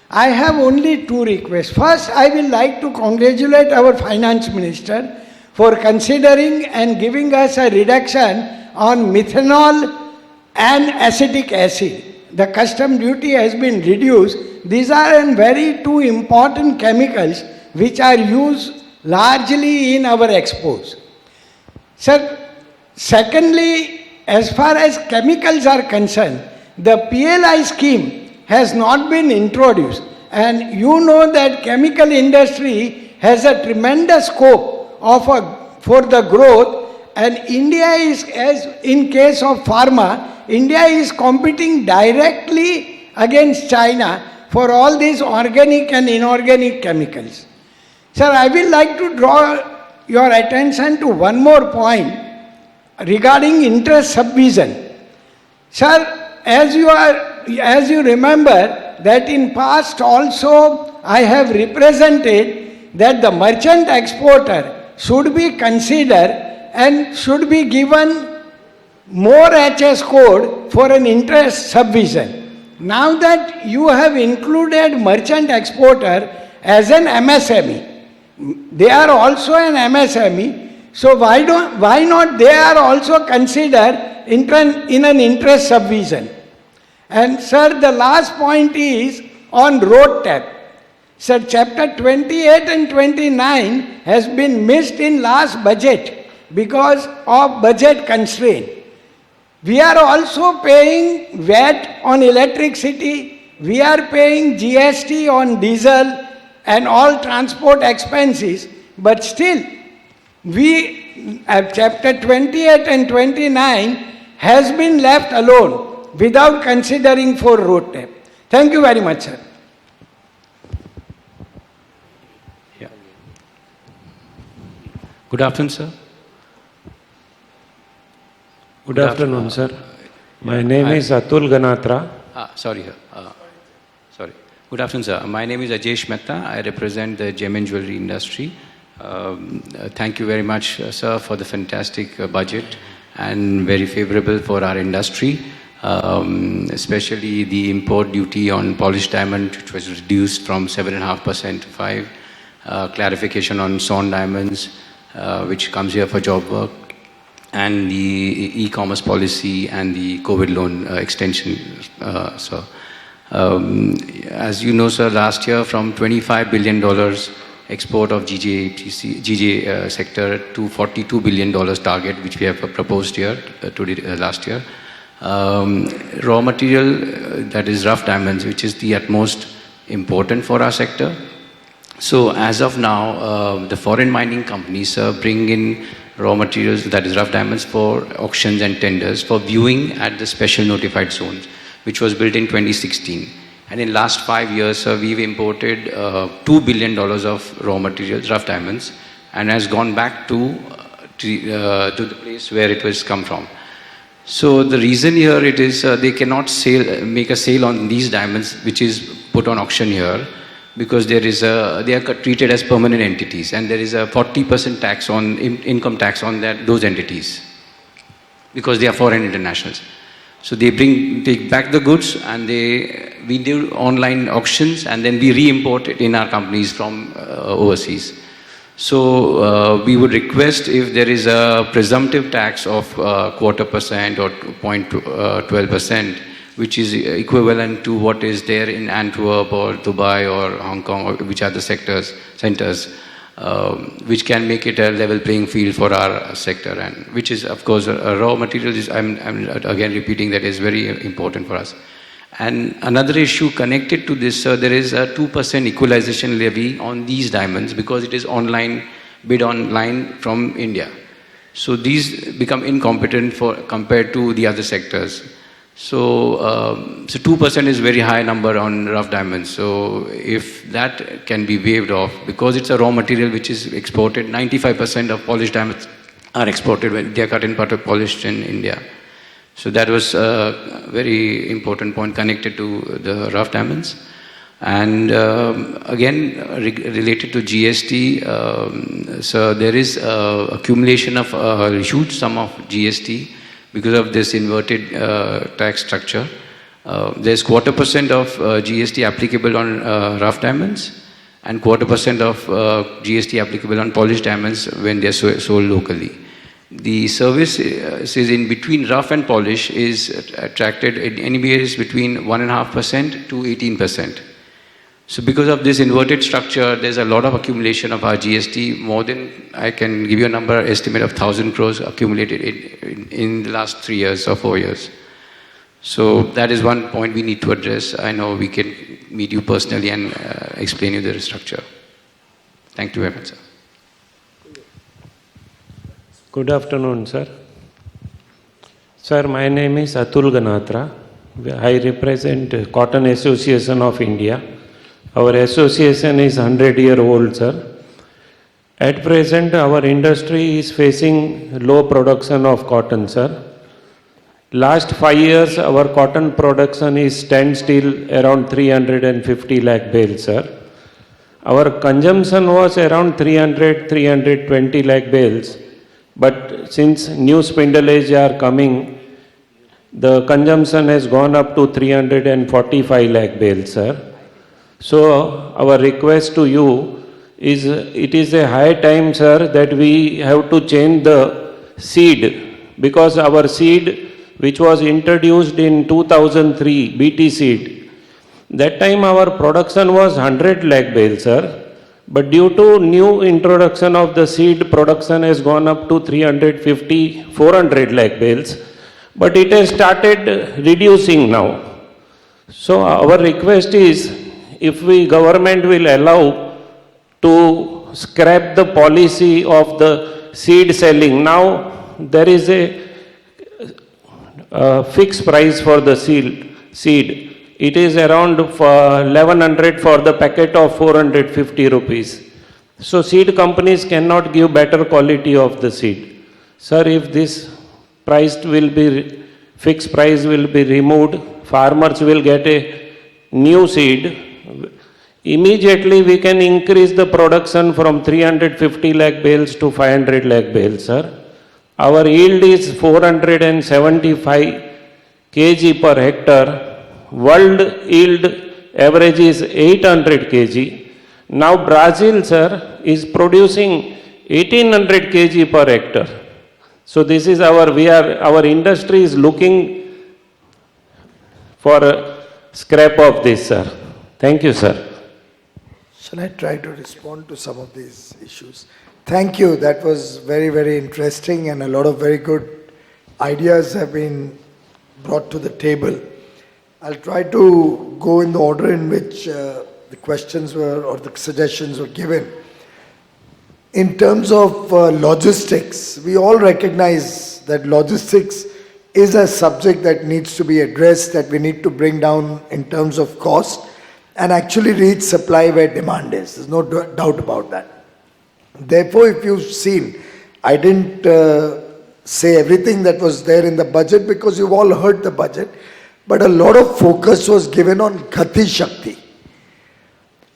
I have only two requests. First, I will like to congratulate our finance minister for considering and giving us a reduction on methanol and acetic acid. The custom duty has been reduced. These are very two important chemicals which are used largely in our exports. Sir, secondly, as far as chemicals are concerned, the PLI scheme has not been introduced, and you know that chemical industry has a tremendous scope for the growth, and India is, as in case of pharma, India is competing directly against China for all these organic and inorganic chemicals. Sir, I will like to draw your attention to one more point regarding interest subdivision. Sir, as you remember that in past also I have represented that the merchant exporter should be considered and should be given more HS code for an interest subdivision. Now that you have included merchant exporter as an MSME, they are also an MSME, so why not they are also considered in an interest subdivision? And sir, the last point is on road tax. Sir, chapter 28 and 29 has been missed in last budget because of budget constraint. We are also paying VAT on electricity, we are paying GST on diesel and all transport expenses, but still chapter 28 and 29 has been left alone without considering for road tax. Thank you very much, sir. Yeah. Good afternoon, sir. Good afternoon, sir. My name is Atul Ganatra. Sorry, sir. Sorry. Good afternoon, sir. My name is Ajesh Mehta. I represent the gem and jewelry industry. Thank you very much, sir, for the fantastic budget and very favorable for our industry, especially the import duty on polished diamond, which was reduced from 7.5% to 5%, clarification on sawn diamonds, which comes here for job work, and the e-commerce policy and the COVID loan extension, sir. As you know, sir, last year from $25 billion export of GJ sector to $42 billion target, which we have proposed here last year. Raw material, that is rough diamonds, which is the utmost important for our sector. So as of now, the foreign mining companies bring in raw materials, that is rough diamonds, for auctions and tenders for viewing at the special notified zones, which was built in 2016. And in last 5 years, we've imported $2 billion of raw materials, rough diamonds, and has gone back to the place where it was come from. So the reason here it is they cannot make a sale on these diamonds, which is put on auction here, because they are treated as permanent entities, and there is a 40% tax on income tax on those entities, because they are foreign internationals. So they take back the goods, and we do online auctions, and then we re-import it in our companies from overseas. So we would request, if there is a presumptive tax of 0.25% or 0.12%, which is equivalent to what is there in Antwerp or Dubai or Hong Kong, or which are the centers, which can make it a level playing field for our sector, and which is, of course, raw materials. I'm again repeating that is very important for us. And another issue connected to this, there is a 2% equalization levy on these diamonds, because it is bid online from India. So these become incompetent compared to the other sectors. So 2% is very high number on rough diamonds. So if that can be waived off, because it's a raw material which is exported, 95% of polished diamonds are exported when they are cut and polished in India. So that was a very important point connected to the rough diamonds. And again, related to GST, so there is accumulation of a huge sum of GST because of this inverted tax structure. There's 0.25% of GST applicable on rough diamonds, and 0.25% of GST applicable on polished diamonds when they're sold locally. The service is in between rough and polish is attracted anywhere between 1.5% to 18%. So because of this inverted structure, there's a lot of accumulation of our GST, more than, I can give you a number, estimate of 1,000 crores accumulated in the last 3 years or 4 years. So that is one point we need to address. I know we can meet you personally and explain you the structure. Thank you very much, sir. Good afternoon, sir. Sir, my name is Atul Ganatra. I represent Cotton Association of India. Our association is 100-year-old, sir. At present, our industry is facing low production of cotton, sir. Last 5 years, our cotton production is standstill around 350 lakh bales, sir. Our consumption was around 320 lakh bales. But since new spindleage are coming, the consumption has gone up to 345 lakh bales, sir. So our request to you is, it is a high time, sir, that we have to change the seed, because our seed, which was introduced in 2003, BT seed, that time our production was 100 lakh bales, sir. But due to new introduction of the seed, production has gone up to 350, 400 lakh bales. But it has started reducing now. So our request is, if government will allow to scrap the policy of the seed selling. Now there is a fixed price for the seed. It is around 1100 for the packet of 450 rupees. So seed companies cannot give better quality of the seed. Sir, if this price will be, fixed price will be removed, farmers will get a new seed, immediately we can increase the production from 350 lakh bales to 500 lakh bales, sir. Our yield is 475 kg per hectare. World yield average is 800 kg. Now Brazil, sir, is producing 1800 kg per hectare. So this is our industry is looking for a scrap of this, sir. Thank you, sir. Shall I try to respond to some of these issues? Thank you. That was very, very interesting, and a lot of very good ideas have been brought to the table. I'll try to go in the order in which the questions were or the suggestions were given. In terms of logistics, we all recognize that logistics is a subject that needs to be addressed, that we need to bring down in terms of cost and actually reach supply where demand is. There's no doubt about that. Therefore, if you've seen, I didn't say everything that was there in the budget because you've all heard the budget, but a lot of focus was given on Gati Shakti.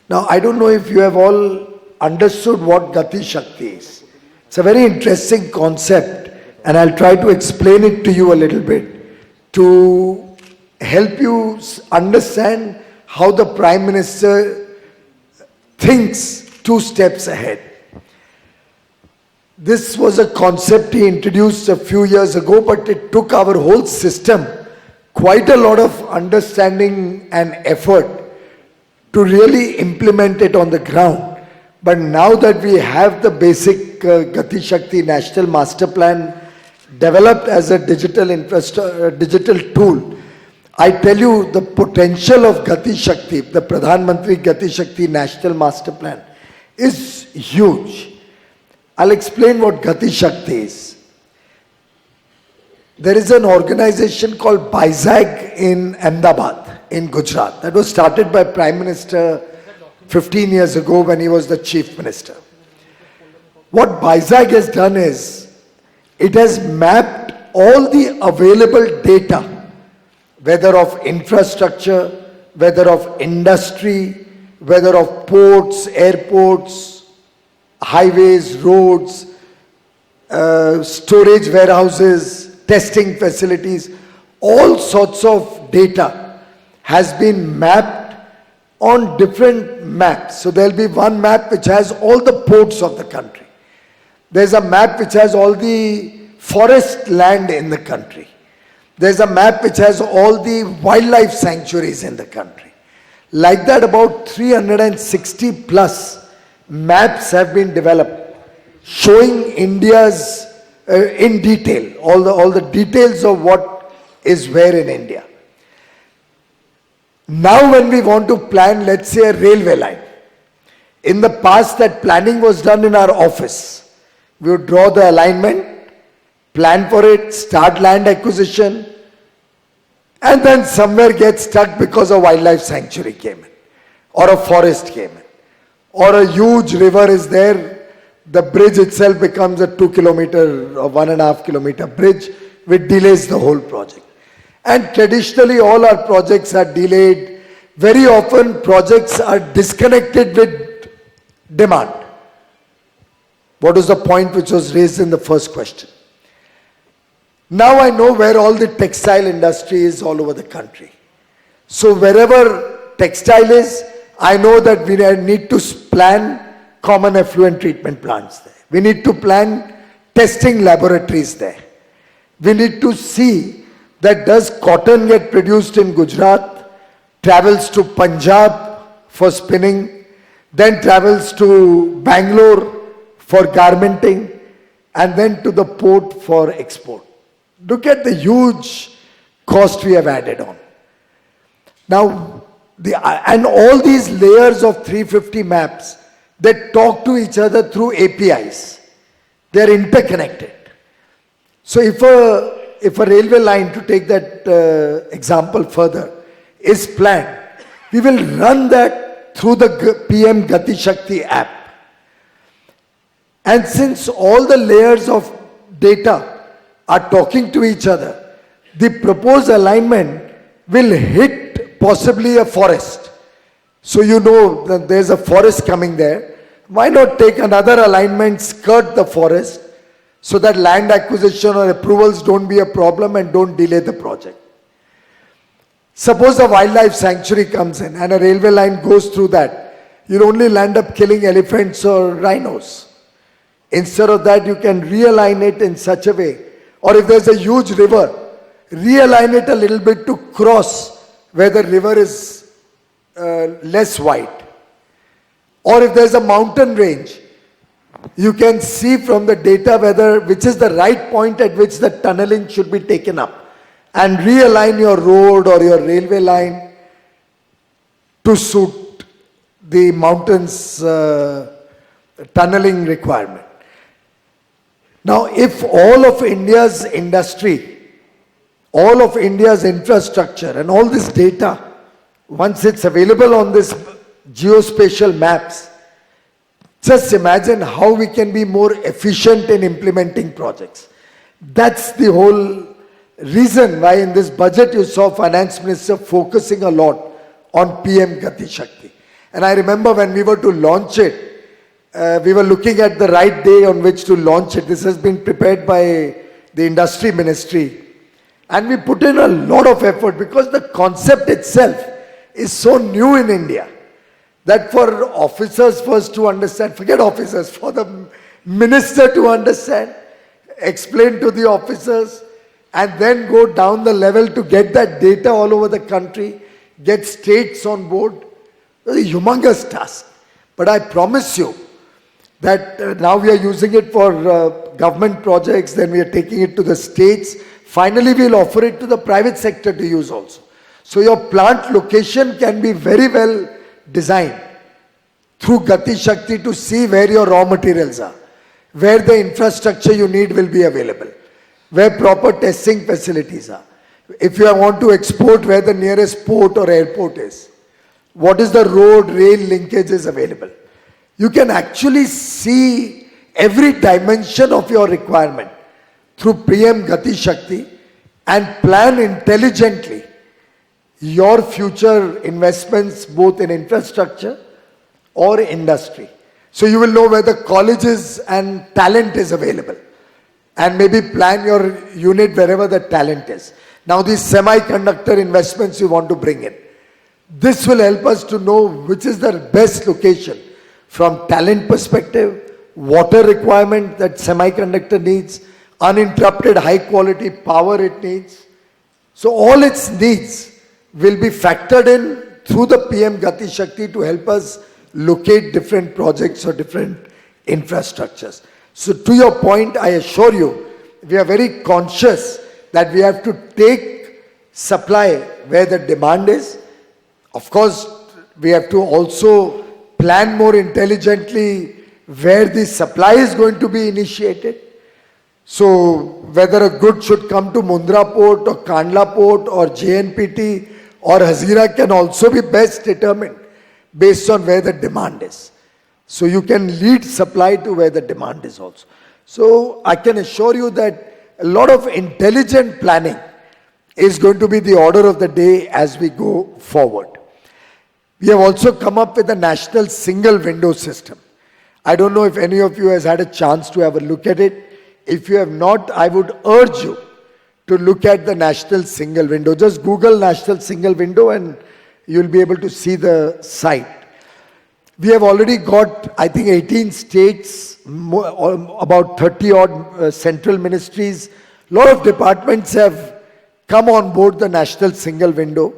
Now, I don't know if you have all understood what Gati Shakti is. It's a very interesting concept, and I'll try to explain it to you a little bit to help you understand how the Prime Minister thinks 2 steps ahead. This was a concept he introduced a few years ago, but it took our whole system quite a lot of understanding and effort to really implement it on the ground. But now that we have the basic Gati Shakti National Master Plan developed as a digital tool, I tell you the potential of Gati Shakti, the Pradhan Mantri Gati Shakti National Master Plan is huge. I'll explain what Gati Shakti is. There is an organization called BIZAG in Ahmedabad, in Gujarat, that was started by Prime Minister 15 years ago when he was the Chief Minister. What BIZAG has done is, it has mapped all the available data, whether of infrastructure, whether of industry, whether of ports, airports, highways, roads, storage warehouses, testing facilities, all sorts of data has been mapped on different maps. So there'll be one map which has all the ports of the country. There's a map which has all the forest land in the country. There's a map which has all the wildlife sanctuaries in the country. Like that, about 360 plus maps have been developed showing India's in detail, all the details of what is where in India. Now when we want to plan, let's say, a railway line, in the past that planning was done in our office. We would draw the alignment, plan for it, start land acquisition, and then somewhere get stuck because a wildlife sanctuary came in, or a forest came in, or a huge river is there. The bridge itself becomes a 2 kilometer or 1.5 kilometer bridge, which delays the whole project. And traditionally all our projects are delayed. Very often projects are disconnected with demand. What was the point which was raised in the first question? Now I know where all the textile industry is all over the country. So wherever textile is, I know that we need to plan common effluent treatment plants there. We need to plan testing laboratories there. We need to see that does cotton get produced in Gujarat, travels to Punjab for spinning, then travels to Bangalore for garmenting, and then to the port for export. Look at the huge cost we have added on. Now, and all these layers of 350 maps, they talk to each other through APIs. They are interconnected. So if a railway line, to take that example further, is planned, we will run that through the PM Gati Shakti app. And since all the layers of data are talking to each other, the proposed alignment will hit possibly a forest. So you know that there's a forest coming there. Why not take another alignment, skirt the forest, so that land acquisition or approvals don't be a problem and don't delay the project. Suppose a wildlife sanctuary comes in and a railway line goes through that. You'll only land up killing elephants or rhinos. Instead of that, you can realign it in such a way. Or if there's a huge river, realign it a little bit to cross where the river is less wide. Or if there's a mountain range, you can see from the data which is the right point at which the tunneling should be taken up, and realign your road or your railway line to suit the mountain's tunneling requirement. Now, if all of India's industry, all of India's infrastructure and all this data, once it's available on this geospatial maps, just imagine how we can be more efficient in implementing projects. That's the whole reason why in this budget you saw Finance Minister focusing a lot on PM Gati Shakti. And I remember when we were to launch it, we were looking at the right day on which to launch it. This has been prepared by the Industry Ministry. And we put in a lot of effort because the concept itself is so new in India that for officers first to understand, forget officers, for the minister to understand, explain to the officers, and then go down the level to get that data all over the country, get states on board. It's a humongous task. But I promise you that now we are using it for government projects, then we are taking it to the states. Finally, we'll offer it to the private sector to use also. So your plant location can be very well designed through Gati Shakti to see where your raw materials are, where the infrastructure you need will be available, where proper testing facilities are. If you want to export, where the nearest port or airport is, what is the road, rail linkage is available. You can actually see every dimension of your requirement through PM Gati Shakti and plan intelligently your future investments both in infrastructure or industry. So you will know where the colleges and talent is available and maybe plan your unit wherever the talent is. Now these semiconductor investments you want to bring in. This will help us to know which is the best location from talent perspective, water requirement that semiconductor needs, uninterrupted high quality power it needs. So all its needs will be factored in through the PM Gati Shakti to help us locate different projects or different infrastructures. So to your point, I assure you, we are very conscious that we have to take supply where the demand is. Of course, we have to also plan more intelligently where the supply is going to be initiated. So whether a good should come to Mundra Port or Kandla Port or JNPT or Hazira can also be best determined based on where the demand is. So you can lead supply to where the demand is also. So I can assure you that a lot of intelligent planning is going to be the order of the day as we go forward. We have also come up with a national single window system. I don't know if any of you has had a chance to have a look at it. If you have not, I would urge you to look at the national single window. Just Google national single window and you'll be able to see the site. We have already got, I think, 18 states, about 30 odd central ministries. A lot of departments have come on board the national single window.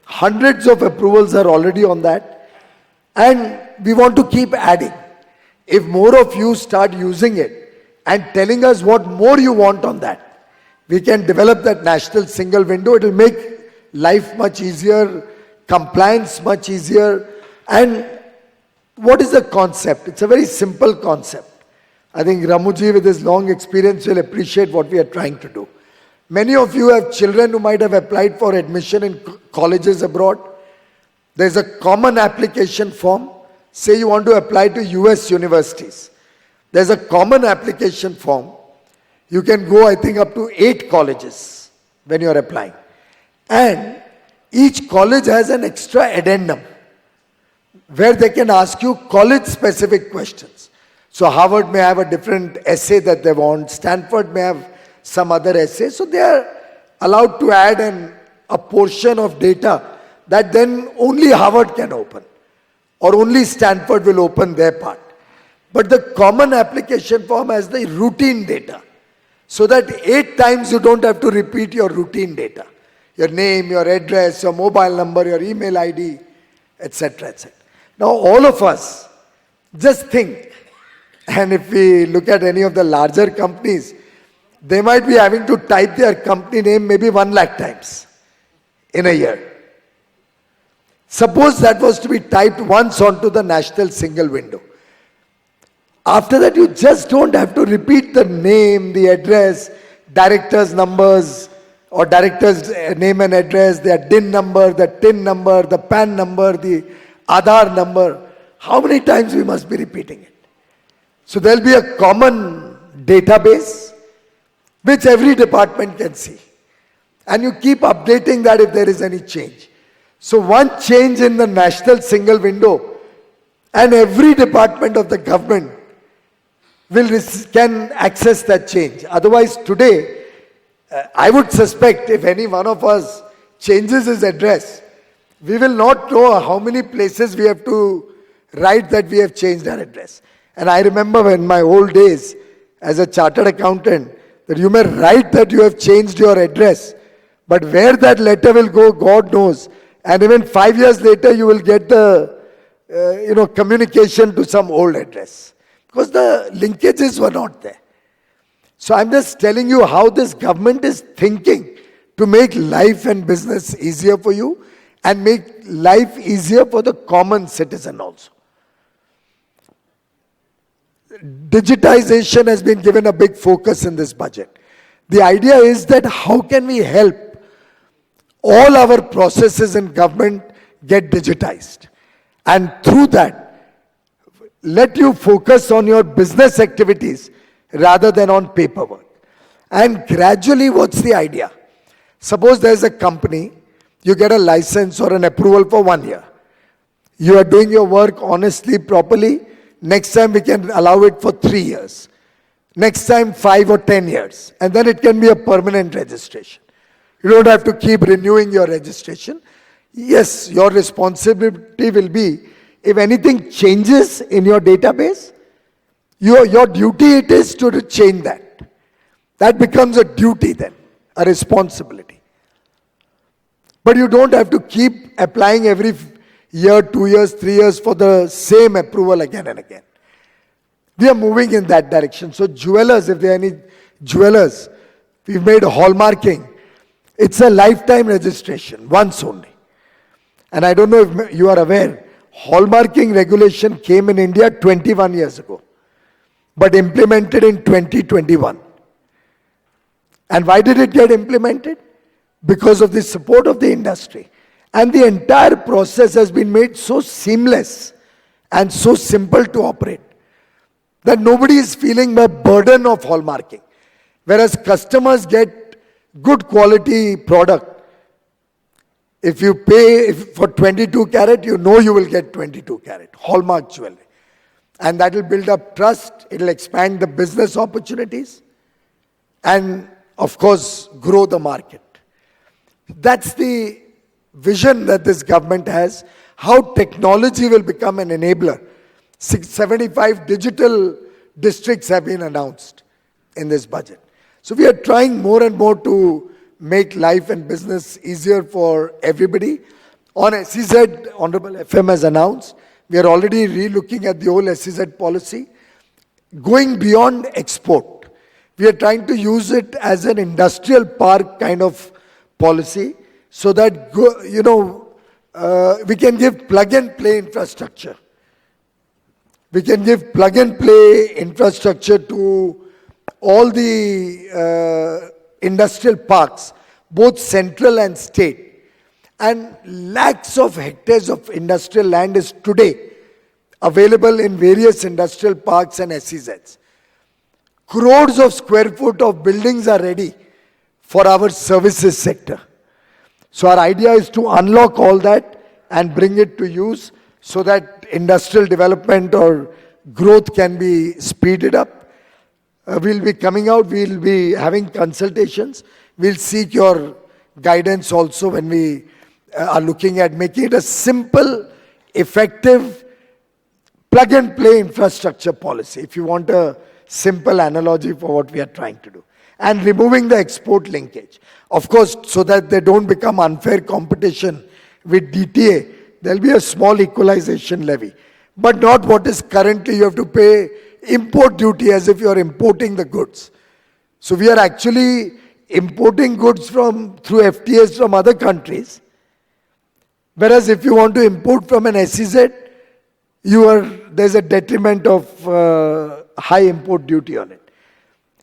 Hundreds of approvals are already on that. And we want to keep adding. If more of you start using it and telling us what more you want on that, we can develop that national single window. It will make life much easier, compliance much easier. And what is the concept? It's a very simple concept. I think Ramuji with his long experience will appreciate what we are trying to do. Many of you have children who might have applied for admission in colleges abroad. There's a common application form. Say you want to apply to US universities. There's a common application form. You can go, I think, up to 8 colleges when you're applying. And each college has an extra addendum where they can ask you college-specific questions. So Harvard may have a different essay that they want, Stanford may have some other essay, so they are allowed to add a portion of data that then only Harvard can open, or only Stanford will open their part. But the common application form has the routine data, so that 8 times you don't have to repeat your routine data. Your name, your address, your mobile number, your email ID, etc., etc. Now all of us, just think, and if we look at any of the larger companies, they might be having to type their company name maybe 1 lakh times in a year. Suppose that was to be typed once onto the national single window. After that, you just don't have to repeat the name, the address, director's numbers, or director's name and address, their DIN number, the TIN number, the PAN number, the Aadhaar number. How many times we must be repeating it? So there will be a common database which every department can see. And you keep updating that if there is any change. So one change in the national single window and every department of the government can access that change. Otherwise today, I would suspect if any one of us changes his address, we will not know how many places we have to write that we have changed our address. And I remember in my old days as a chartered accountant, that you may write that you have changed your address, but where that letter will go, God knows. And even 5 years later, you will get the communication to some old address. Because the linkages were not there. So I'm just telling you how this government is thinking to make life and business easier for you and make life easier for the common citizen also. Digitization has been given a big focus in this budget. The idea is that how can we help all our processes in government get digitized? And through that, let you focus on your business activities rather than on paperwork. And gradually, what's the idea? Suppose there's a company, you get a license or an approval for 1 year. You are doing your work honestly, properly. Next time we can allow it for 3 years. Next time 5 or 10 years. And then it can be a permanent registration. You don't have to keep renewing your registration. Yes, your responsibility will be, if anything changes in your database, your duty it is to change that. That becomes a duty then, a responsibility. But you don't have to keep applying every year, 2 years, 3 years for the same approval again and again. We are moving in that direction. So jewelers, if there are any jewelers, we've made hallmarking. It's a lifetime registration, once only. And I don't know if you are aware, hallmarking regulation came in India 21 years ago, but implemented in 2021. And why did it get implemented? Because of the support of the industry. And the entire process has been made so seamless and so simple to operate that nobody is feeling the burden of hallmarking. Whereas customers get good quality product. If you pay for 22 carat, you know you will get 22 carat hallmark jewelry. And that will build up trust, it will expand the business opportunities, and of course, grow the market. That's the vision that this government has, how technology will become an enabler. 75 digital districts have been announced in this budget. So we are trying more and more to make life and business easier for everybody. On SEZ, Honorable FM has announced, we are already re-looking at the whole SEZ policy. Going beyond export, we are trying to use it as an industrial park kind of policy so that, we can give plug-and-play infrastructure. We can give plug-and-play infrastructure to all the industrial parks, both central and state. And lakhs of hectares of industrial land is today available in various industrial parks and SEZs. Crores of square foot of buildings are ready for our services sector. So our idea is to unlock all that and bring it to use so that industrial development or growth can be speeded up. We'll be coming out, we'll be having consultations. We'll seek your guidance also when we are looking at making it a simple, effective, plug-and-play infrastructure policy, if you want a simple analogy for what we are trying to do. And removing the export linkage. Of course, so that they don't become unfair competition with DTA, there'll be a small equalization levy. But not what is currently, you have to pay import duty as if you're importing the goods. So we are actually importing goods through FTAs from other countries. Whereas if you want to import from an SEZ, there's a detriment of high import duty on it.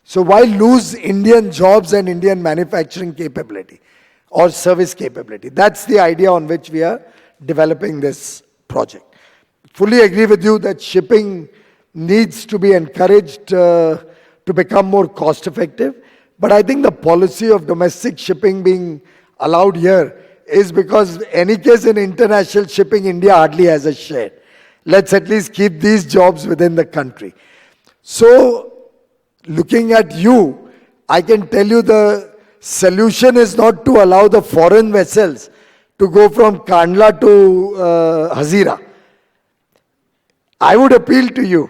So why lose Indian jobs and Indian manufacturing capability or service capability? That's the idea on which we are developing this project. Fully agree with you that shipping needs to be encouraged to become more cost effective. But I think the policy of domestic shipping being allowed here is because in any case in international shipping, India hardly has a share. Let's at least keep these jobs within the country. So, looking at you, I can tell you the solution is not to allow the foreign vessels to go from Kandla to Hazira. I would appeal to you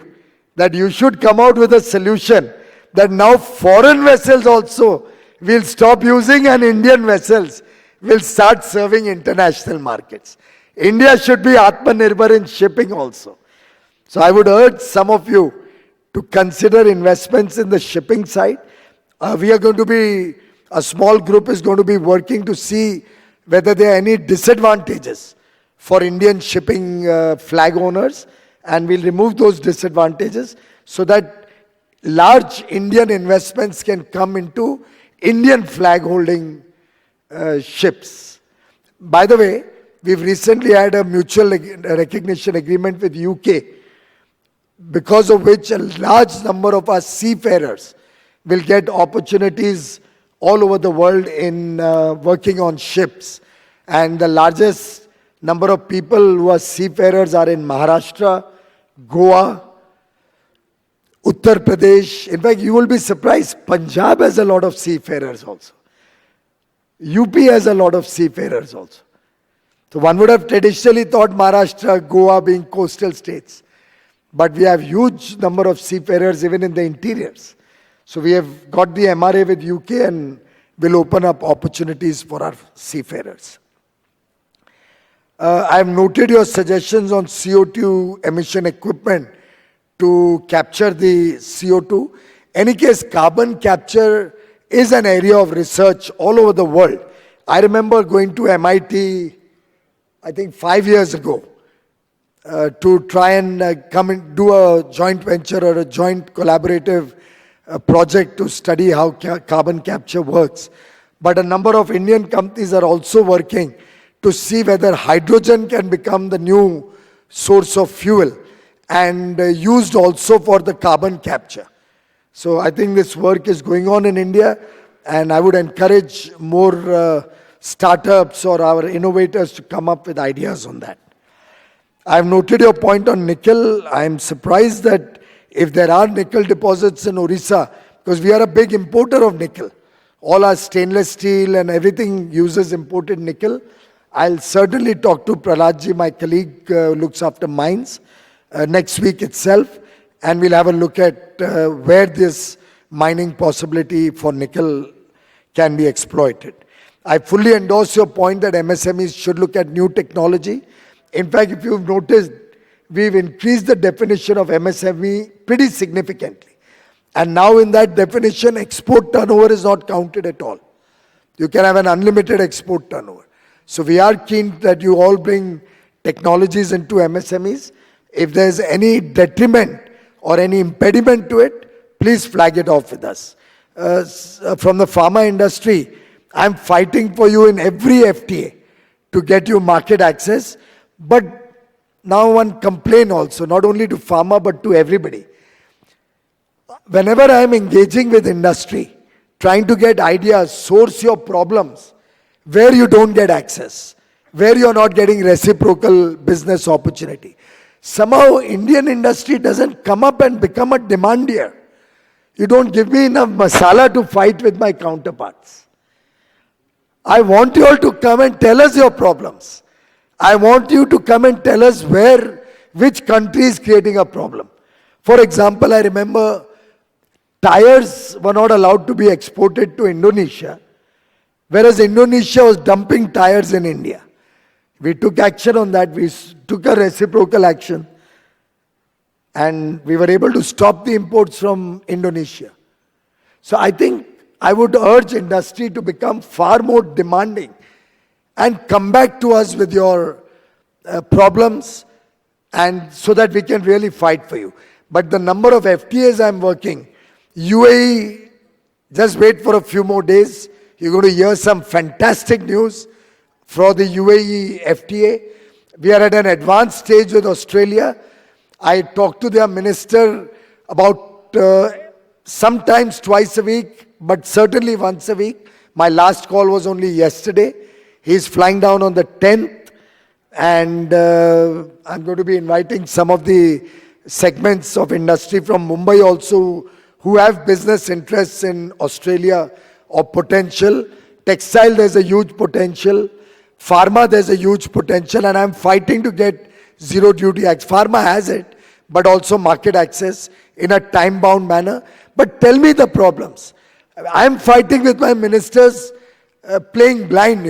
that you should come out with a solution that now foreign vessels also will stop using and Indian vessels will start serving international markets. India should be Atmanirbhar in shipping also. So I would urge some of you to consider investments in the shipping side. A small group is going to be working to see whether there are any disadvantages for Indian shipping flag owners, and we'll remove those disadvantages so that large Indian investments can come into Indian flag holding ships. By the way, we've recently had a mutual recognition agreement with UK, because of which a large number of our seafarers will get opportunities all over the world in working on ships. And the largest number of people who are seafarers are in Maharashtra, Goa, Uttar Pradesh. In fact, you will be surprised, Punjab has a lot of seafarers also. UP has a lot of seafarers also. So one would have traditionally thought Maharashtra, Goa being coastal states. But we have huge number of seafarers even in the interiors. So we have got the MRA with UK and will open up opportunities for our seafarers. I have noted your suggestions on CO2 emission equipment to capture the CO2. Any case, carbon capture is an area of research all over the world. I remember going to MIT, I think 5 years ago, to try and come and do a joint venture or a joint collaborative project to study how carbon capture works. But a number of Indian companies are also working to see whether hydrogen can become the new source of fuel and used also for the carbon capture. So I think this work is going on in India, and I would encourage more startups or our innovators to come up with ideas on that. I've noted your point on nickel. I'm surprised that if there are nickel deposits in Orissa, because we are a big importer of nickel. All our stainless steel and everything uses imported nickel. I'll certainly talk to Praladji, my colleague who looks after mines, next week itself, and we'll have a look at where this mining possibility for nickel can be exploited. I fully endorse your point that MSMEs should look at new technology. In fact, if you've noticed, we've increased the definition of MSME pretty significantly. And now in that definition, export turnover is not counted at all. You can have an unlimited export turnover. So we are keen that you all bring technologies into MSMEs. If there's any detriment or any impediment to it, please flag it off with us. From the pharma industry, I'm fighting for you in every FTA to get you market access. But now one complaint also, not only to pharma but to everybody. Whenever I am engaging with industry, trying to get ideas, source your problems, where you don't get access, where you're not getting reciprocal business opportunity. Somehow Indian industry doesn't come up and become a demandier. You don't give me enough masala to fight with my counterparts. I want you all to come and tell us your problems. I want you to come and tell us which country is creating a problem. For example, I remember tires were not allowed to be exported to Indonesia, whereas Indonesia was dumping tires in India. We took action on that. We took a reciprocal action. And we were able to stop the imports from Indonesia. So I think I would urge industry to become far more demanding and come back to us with your problems, and so that we can really fight for you. But the number of FTAs I'm working, UAE, just wait for a few more days. You're going to hear some fantastic news for the UAE FTA. We are at an advanced stage with Australia. I talk to their minister about sometimes twice a week, but certainly once a week. My last call was only yesterday. He's flying down on the 10th, and I'm going to be inviting some of the segments of industry from Mumbai also who have business interests in Australia or potential. Textile, there's a huge potential. Pharma, there's a huge potential, and I'm fighting to get zero duty access. Pharma has it, but also market access in a time-bound manner. But tell me the problems. I'm fighting with my ministers playing blind,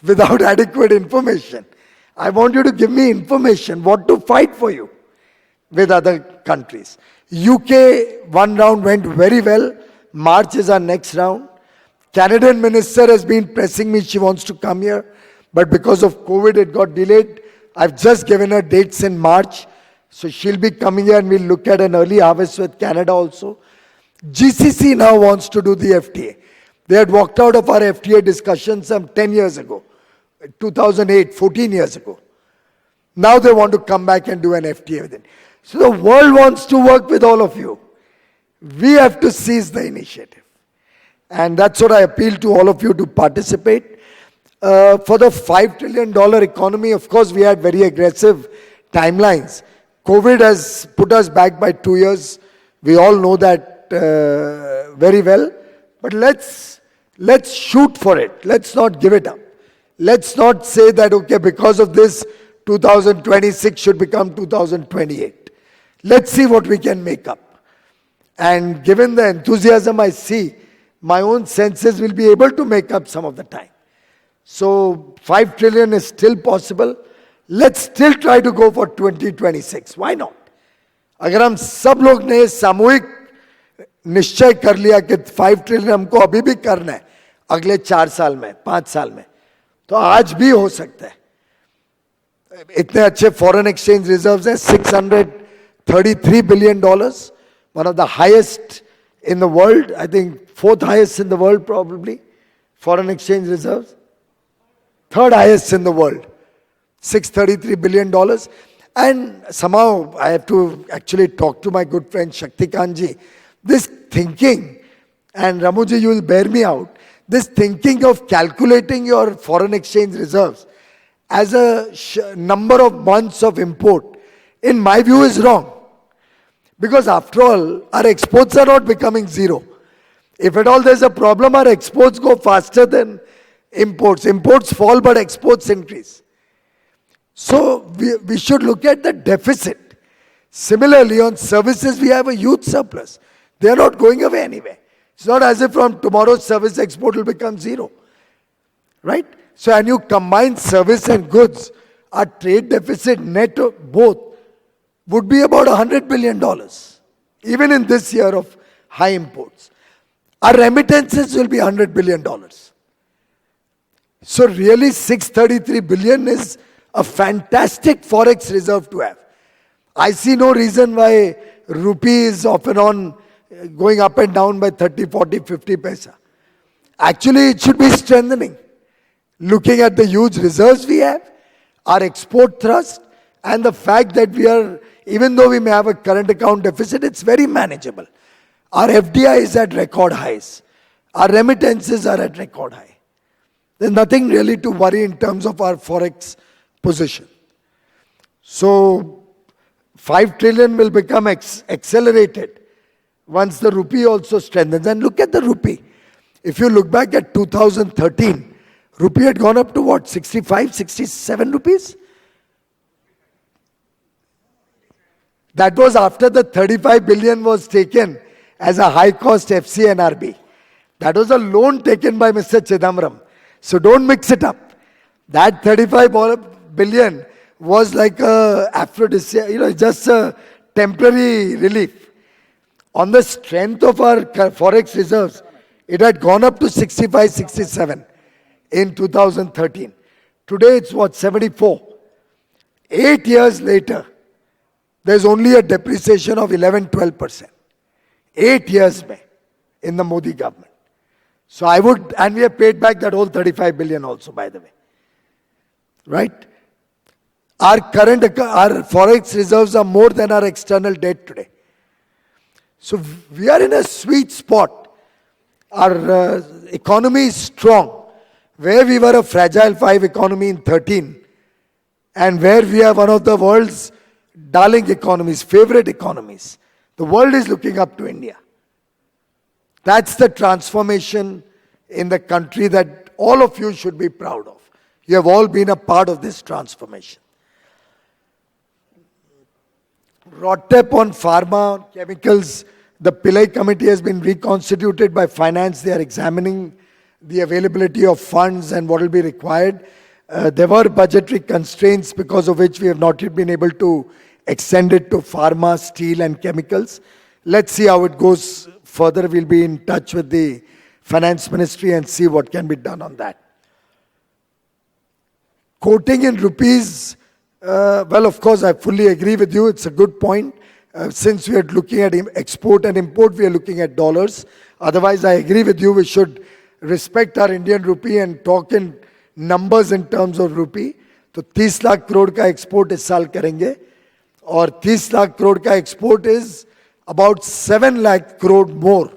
without adequate information. I want you to give me information, what to fight for you with other countries. UK, one round went very well. March is our next round. Canadian minister has been pressing me, she wants to come here, but because of COVID it got delayed. I've just given her dates in March, so she'll be coming here and we'll look at an early harvest with Canada also. GCC now wants to do the FTA. They had walked out of our FTA discussions some 10 years ago, 2008, 14 years ago. Now they want to come back and do an FTA with it. So the world wants to work with all of you. We have to seize the initiative. And that's what I appeal to all of you to participate. For the $5 trillion economy, of course, we had very aggressive timelines. COVID has put us back by 2 years. We all know that very well. But let's shoot for it. Let's not give it up. Let's not say that, okay, because of this, 2026 should become 2028. Let's see what we can make up. And given the enthusiasm I see, my own senses will be able to make up some of the time. So 5 trillion is still possible. Let's still try to go for 2026. Why not? अगर हम सब लोग ने सामूहिक निश्चय कर लिया कि 5 ट्रिलियन हमको अभी भी करना है अगले 4 साल में, 5 साल में, तो आज भी हो सकता है. इतने अच्छे फॉरेन एक्सचेंज रिजर्व्स हैं, $633 billion, one of the highest in the world, I think 4th highest in the world probably, foreign exchange reserves. 3rd highest in the world, $633 billion. And somehow I have to actually talk to my good friend Shaktikanji. This thinking, and Ramuji, you will bear me out, this thinking of calculating your foreign exchange reserves as a number of months of import, in my view, is wrong. Because after all, our exports are not becoming zero. If at all there's a problem, our exports go faster than imports. Imports fall, but exports increase. So we should look at the deficit. Similarly, on services, we have a huge surplus. They are not going away anywhere. It's not as if from tomorrow service export will become zero. Right? So when you combine service and goods, our trade deficit net of both would be about $100 billion, even in this year of high imports. Our remittances will be $100 billion. So really $633 billion is a fantastic forex reserve to have. I see no reason why rupee is off and on going up and down by 30, 40, 50 paisa. Actually, it should be strengthening. Looking at the huge reserves we have, our export thrust, and the fact that we are, even though we may have a current account deficit, it's very manageable. Our FDI is at record highs. Our remittances are at record high. There's nothing really to worry in terms of our forex position. So 5 trillion will become accelerated once the rupee also strengthens. And look at the rupee. If you look back at 2013, rupee had gone up to what, 65, 67 rupees? That was after the 35 billion was taken as a high-cost FCNRB. That was a loan taken by Mr. Chidambaram. So don't mix it up. That 35 billion was like a aphrodisiac, just a temporary relief. On the strength of our forex reserves, it had gone up to 65, 67 in 2013. Today it's what, 74. 8 years later, there's only a depreciation of 11-12%. 8 years in the Modi government. So I would, and we have paid back that whole 35 billion also, by the way. Right? Our forex reserves are more than our external debt today. So we are in a sweet spot. Our economy is strong. Where we were a fragile 5 economy in 13, and where we are one of the world's darling economies, favorite economies. The world is looking up to India. That's the transformation in the country that all of you should be proud of. You have all been a part of this transformation. ROTTEP on pharma, chemicals, the Pillai committee has been reconstituted by finance. They are examining the availability of funds and what will be required. There were budgetary constraints because of which we have not yet been able to extend it to pharma, steel and chemicals. Let's see how it goes further. We'll be in touch with the finance ministry and see what can be done on that. Quoting in rupees, well, of course, I fully agree with you. It's a good point. Since we are looking at export and import, we are looking at dollars. Otherwise, I agree with you. We should respect our Indian rupee and talk in numbers in terms of rupee. तो 30 लाख करोड़ का export इस साल करेंगे और 30 लाख करोड़ का export is about 7 lakh crore more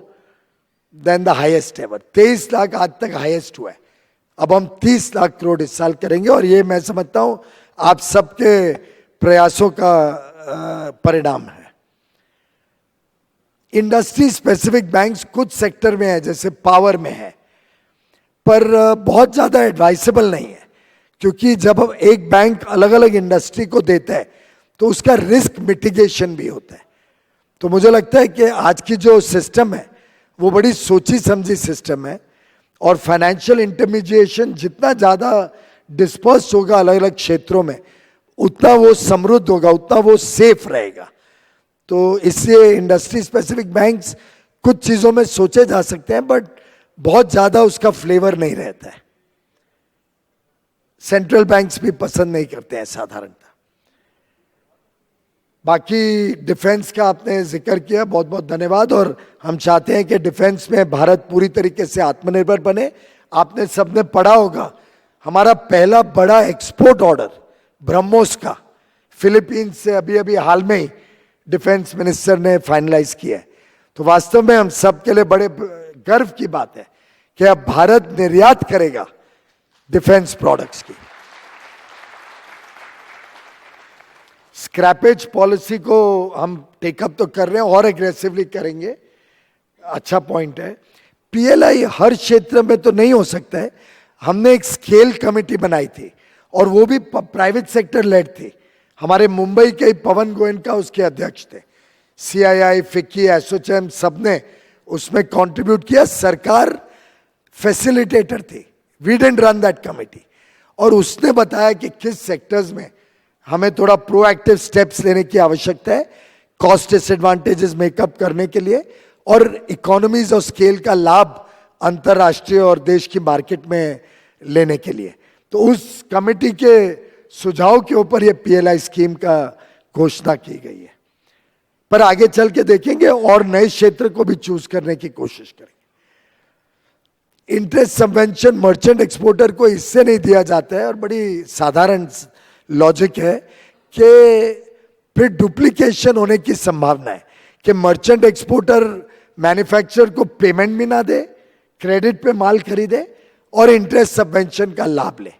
than the highest ever. 23 lakh आज तक highest हुआ है. अब हम 30 लाख करोड़ इस साल करेंगे और ये मैं समझता हूं आप सबके प्रयासों का परिणाम है. इंडस्ट्री स्पेसिफिक बैंक्स कुछ सेक्टर में है, जैसे पावर में है, पर बहुत ज्यादा एडवाइसेबल नहीं है, क्योंकि जब एक बैंक अलग अलग इंडस्ट्री को देता है तो उसका रिस्क मिटिगेशन भी होता है. तो मुझे लगता है कि आज की जो सिस्टम है वो बड़ी सोची समझी सिस्टम है और फाइनेंशियल इंटरमीडिएशन जितना ज्यादा डिस्पर्स होगा अलग अलग क्षेत्रों में उतना वो समृद्ध होगा, उतना वो सेफ रहेगा. तो इससे इंडस्ट्री स्पेसिफिक बैंक्स कुछ चीजों में सोचे जा सकते हैं, बट बहुत ज्यादा उसका फ्लेवर नहीं रहता है. सेंट्रल बैंक्स भी पसंद नहीं करते हैं साधारणतः. बाकी डिफेंस का आपने जिक्र किया, बहुत बहुत धन्यवाद. और हम चाहते हैं कि डिफेंस में भारत पूरी तरीके से आत्मनिर्भर बने. आपने सबने पढ़ा होगा हमारा पहला बड़ा एक्सपोर्ट ऑर्डर ब्रह्मोस का फिलीपींस से अभी अभी हाल में ही डिफेंस मिनिस्टर ने फाइनलाइज किया है. तो वास्तव में हम सबके लिए बड़े गर्व की बात है कि अब भारत निर्यात करेगा डिफेंस प्रोडक्ट्स की. स्क्रैपेज पॉलिसी को हम टेकअप तो कर रहे हैं और एग्रेसिवली करेंगे. अच्छा पॉइंट है. पीएलआई हर क्षेत्र में तो नहीं हो सकता है. हमने एक स्केल कमेटी बनाई थी और वो भी प्राइवेट सेक्टर लेड थी. हमारे मुंबई के ही पवन गोयल का उसके अध्यक्ष थे. सीआईआई, फिक्की, एसोचैम सबने उसमें कंट्रीब्यूट किया. सरकार फैसिलिटेटर थी. We didn't run that committee. और उसने बताया कि किस सेक्टर्स में हमें थोड़ा प्रोएक्टिव स्टेप्स लेने की आवश्यकता है कॉस्ट डिसएडवांटेजेस मेकअप करने के लिए और इकोनॉमीज ऑफ स्केल का लाभ अंतरराष्ट्रीय और देश की मार्केट में लेने के लिए. तो उस कमेटी के सुझाव के ऊपर ये पीएलआई स्कीम का घोषणा की गई है. पर आगे चल के देखेंगे और नए क्षेत्र को भी चूज करने की कोशिश करेंगे. इंटरेस्ट सबवेंशन मर्चेंट एक्सपोर्टर को इससे नहीं दिया जाता है और बड़ी साधारण लॉजिक है कि फिर डुप्लीकेशन होने की संभावना है कि मर्चेंट एक्सपोर्टर मैन्युफैक्चरर को पेमेंट भी ना दे, क्रेडिट पे माल खरीदे और इंटरेस्ट सबवेंशन का लाभ लें।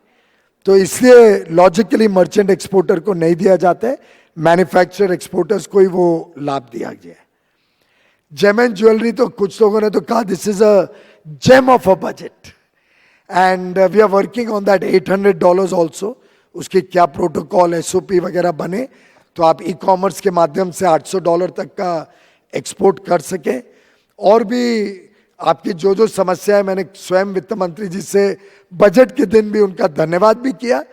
तो इसलिए लॉजिकली मर्चेंट एक्सपोर्टर को नहीं दिया जाता है, मैन्युफैक्चरर एक्सपोर्टर्स को ही वो लाभ दिया गया है। जेम एंड ज्वेलरी तो कुछ लोगों ने तो कहा this is a gem of a budget and we are working on that $800 also. उसकी क्या प्रोटोकॉल SOP वगैरह बने तो आप ई कॉमर्स के माध्यम से $800 तक का एक्सपोर्ट कर सके। और भी आपकी जो जो समस्या है, मैंने स्वयं वित्त मंत्री जी से बजट के दिन भी उनका धन्यवाद भी किया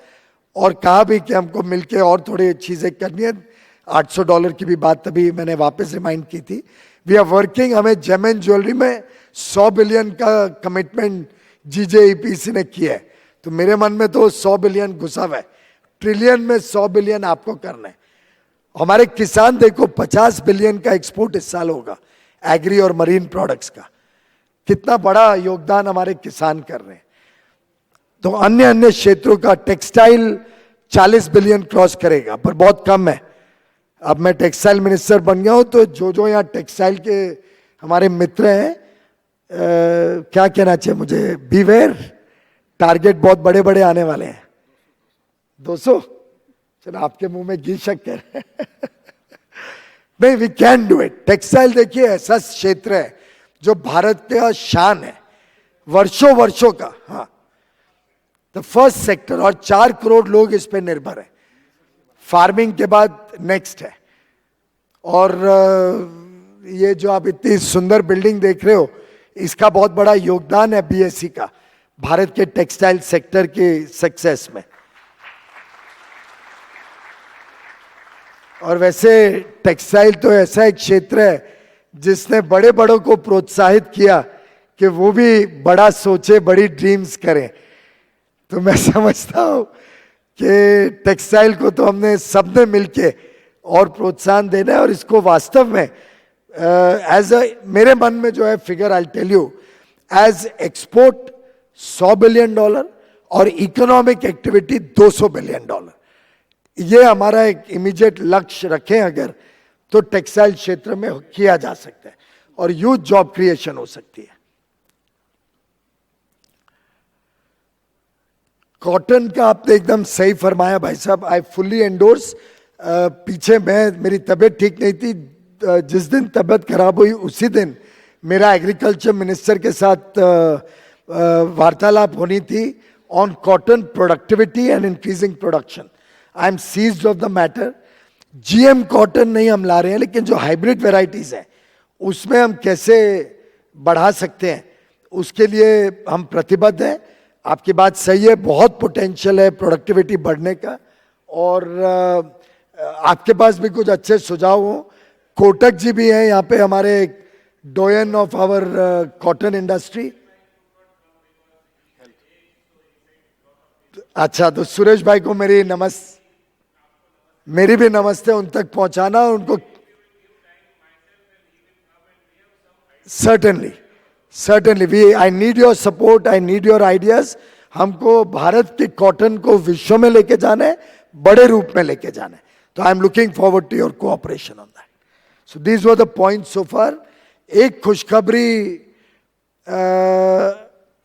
और कहा भी कि हमको मिलके और थोड़ी चीजें करनी है। $800 की भी बात तभी मैंने वापस रिमाइंड की थी। वी आर वर्किंग, हमें जेम एंड ज्वेलरी में 100 बिलियन का कमिटमेंट GJEPC ने किया है, तो मेरे मन में तो 100 बिलियन घुसा हुआ है। ट्रिलियन में 100 बिलियन आपको करना है। हमारे किसान देखो 50 बिलियन का एक्सपोर्ट इस साल होगा एग्री और मरीन प्रोडक्ट्स का, कितना बड़ा योगदान हमारे किसान कर रहे हैं। तो अन्य अन्य क्षेत्रों का टेक्सटाइल 40 बिलियन क्रॉस करेगा, पर बहुत कम है। अब मैं टेक्सटाइल मिनिस्टर बन गया हूं, तो जो जो यहाँ टेक्सटाइल के हमारे मित्र हैं, क्या कहना चाहिए मुझे, बीवेयर, टारगेट बहुत बड़े बड़े आने वाले हैं। 200, चलो आपके मुंह में घी शक्कर नहीं, we can do it. Textile देखिए ऐसा क्षेत्र है जो भारत का शान है, वर्षों वर्षों का। हाँ, द फर्स्ट सेक्टर, और 4 करोड़ लोग इस पे निर्भर हैं। फार्मिंग के बाद नेक्स्ट है। और ये जो आप इतनी सुंदर बिल्डिंग देख रहे हो, इसका बहुत बड़ा योगदान है BSE का भारत के टेक्सटाइल सेक्टर के सक्सेस में। और वैसे टेक्सटाइल तो ऐसा एक क्षेत्र है जिसने बड़े बड़ों को प्रोत्साहित किया कि वो भी बड़ा सोचे, बड़ी ड्रीम्स करें। तो मैं समझता हूं कि टेक्सटाइल को तो हमने सबने मिलके और प्रोत्साहन देना है, और इसको वास्तव में मेरे मन में जो है figure, I tell you, as export $100 billion और इकोनॉमिक एक्टिविटी $200 बिलियन, ये हमारा एक इमीडिएट लक्ष्य रखें अगर, तो टेक्सटाइल क्षेत्र में किया जा सकता है और ह्यूज जॉब क्रिएशन हो सकती है। कॉटन का आपने एकदम सही फरमाया भाई साहब, आई फुल्ली एंडोर्स। पीछे मेरी तबीयत ठीक नहीं थी, जिस दिन तबीयत खराब हुई उसी दिन मेरा एग्रीकल्चर मिनिस्टर के साथ वार्तालाप होनी थी on cotton productivity and increasing production. I am seized of the matter. GM cotton नहीं हम ला रहे हैं, लेकिन जो हाइब्रिड वेराइटीज हैं उसमें हम कैसे बढ़ा सकते हैं, उसके लिए हम प्रतिबद्ध हैं। आपकी बात सही है, बहुत पोटेंशियल है प्रोडक्टिविटी बढ़ने का। और आपके पास भी कुछ अच्छे सुझाव हो। कोटक जी भी हैं यहाँ पे, हमारे डोयन ऑफ आवर कॉटन इंडस्ट्री। अच्छा, तो सुरेश भाई को मेरी भी नमस्ते उन तक पहुंचाना उनको। certainly I need your support, I need your ideas। हमको भारत के कॉटन को विश्व में लेके जाना है, बड़े रूप में लेके जाना है। तो I am looking forward to your cooperation on that. So these were the points so far. एक खुशखबरी,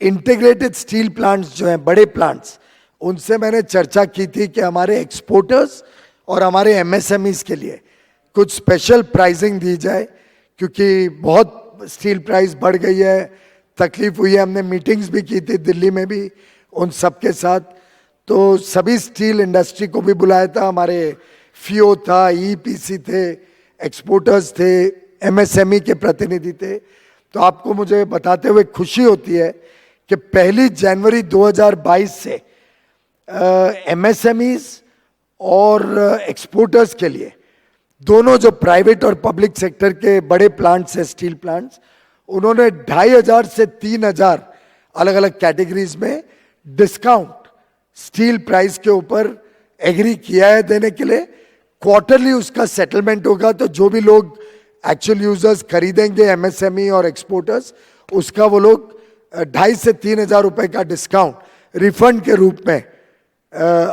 इंटीग्रेटेड स्टील प्लांट्स जो हैं, बड़े प्लांट्स, उनसे मैंने चर्चा की थी कि हमारे एक्सपोर्टर्स और हमारे MSMEs के लिए कुछ स्पेशल प्राइसिंग दी जाए, क्योंकि बहुत स्टील प्राइस बढ़ गई है, तकलीफ हुई है। हमने मीटिंग्स भी की थी दिल्ली में भी उन सब के साथ। तो सभी स्टील इंडस्ट्री को भी बुलाया था, हमारे FIO था, EPC थे, एक्सपोर्टर्स थे, MSME के प्रतिनिधि थे। तो आपको मुझे बताते हुए खुशी होती है कि 1 जनवरी 2022 से MSMEs और एक्सपोर्टर्स के लिए दोनों जो प्राइवेट और पब्लिक सेक्टर के बड़े प्लांट्स हैं, स्टील प्लांट्स, उन्होंने 2500 से 3000 अलग अलग कैटेगरीज में डिस्काउंट स्टील प्राइस के ऊपर एग्री किया है देने के लिए। क्वार्टरली उसका सेटलमेंट होगा, तो जो भी लोग एक्चुअल यूजर्स खरीदेंगे MSME और एक्सपोर्टर्स, उसका वो लोग 2500 से 3000 रुपए का डिस्काउंट रिफंड के रूप में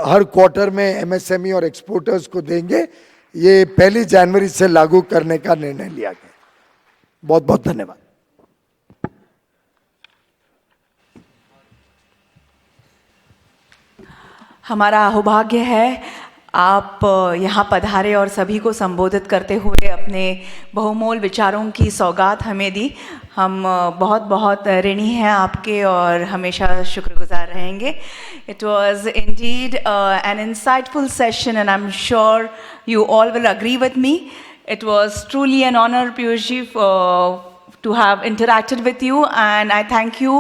हर क्वार्टर में MSME और एक्सपोर्टर्स को देंगे। ये 1 जनवरी से लागू करने का निर्णय लिया गया। बहुत बहुत धन्यवाद। हमारा सौभाग्य है आप यहाँ पधारे और सभी को संबोधित करते हुए अपने बहुमूल्य विचारों की सौगात हमें दी। हम बहुत बहुत ऋणी हैं आपके और हमेशा शुक्रगुजार रहेंगे। It was indeed an insightful session and I'm sure you all will agree with me. It was truly an honor, Piyush ji, to have interacted with you, and I thank you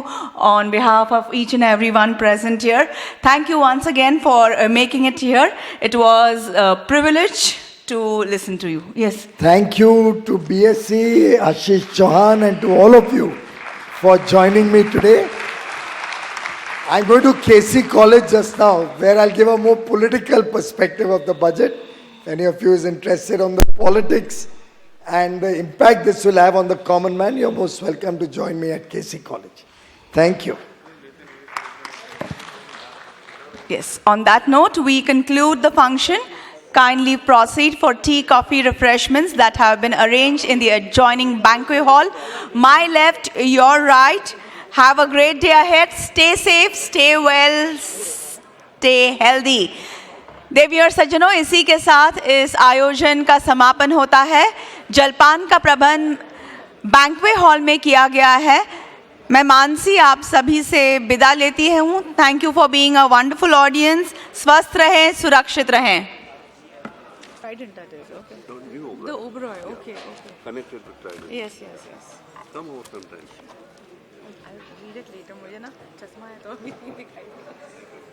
on behalf of each and everyone present here. Thank you once again for making it here. It was a privilege to listen to you. Yes. Thank you to BSc, Ashish Chauhan, and to all of you for joining me today. I'm going to KC College just now, where I'll give a more political perspective of the budget. If any of you is interested on the politics and the impact this will have on the common man, you're most welcome to join me at KC College. Thank you. Yes, on that note, we conclude the function. Kindly proceed for tea, coffee, refreshments that have been arranged in the adjoining banquet hall. My left, your right. Have a great day ahead. Stay safe, stay well, stay healthy. देवी और सज्जनों, इसी के साथ इस आयोजन का समापन होता है। जलपान का प्रबंध बैंक्वेट हॉल में किया गया है। मैं मानसी आप सभी से विदा लेती हूँ। Thank you for being a wonderful audience. स्वस्थ रहें, सुरक्षित रहें। The Oberoi, okay. Connected with private. Yes. Come over sometime. I'll read it later. मुझे ना चश्मा है तो अभी नहीं दिखाई देगा।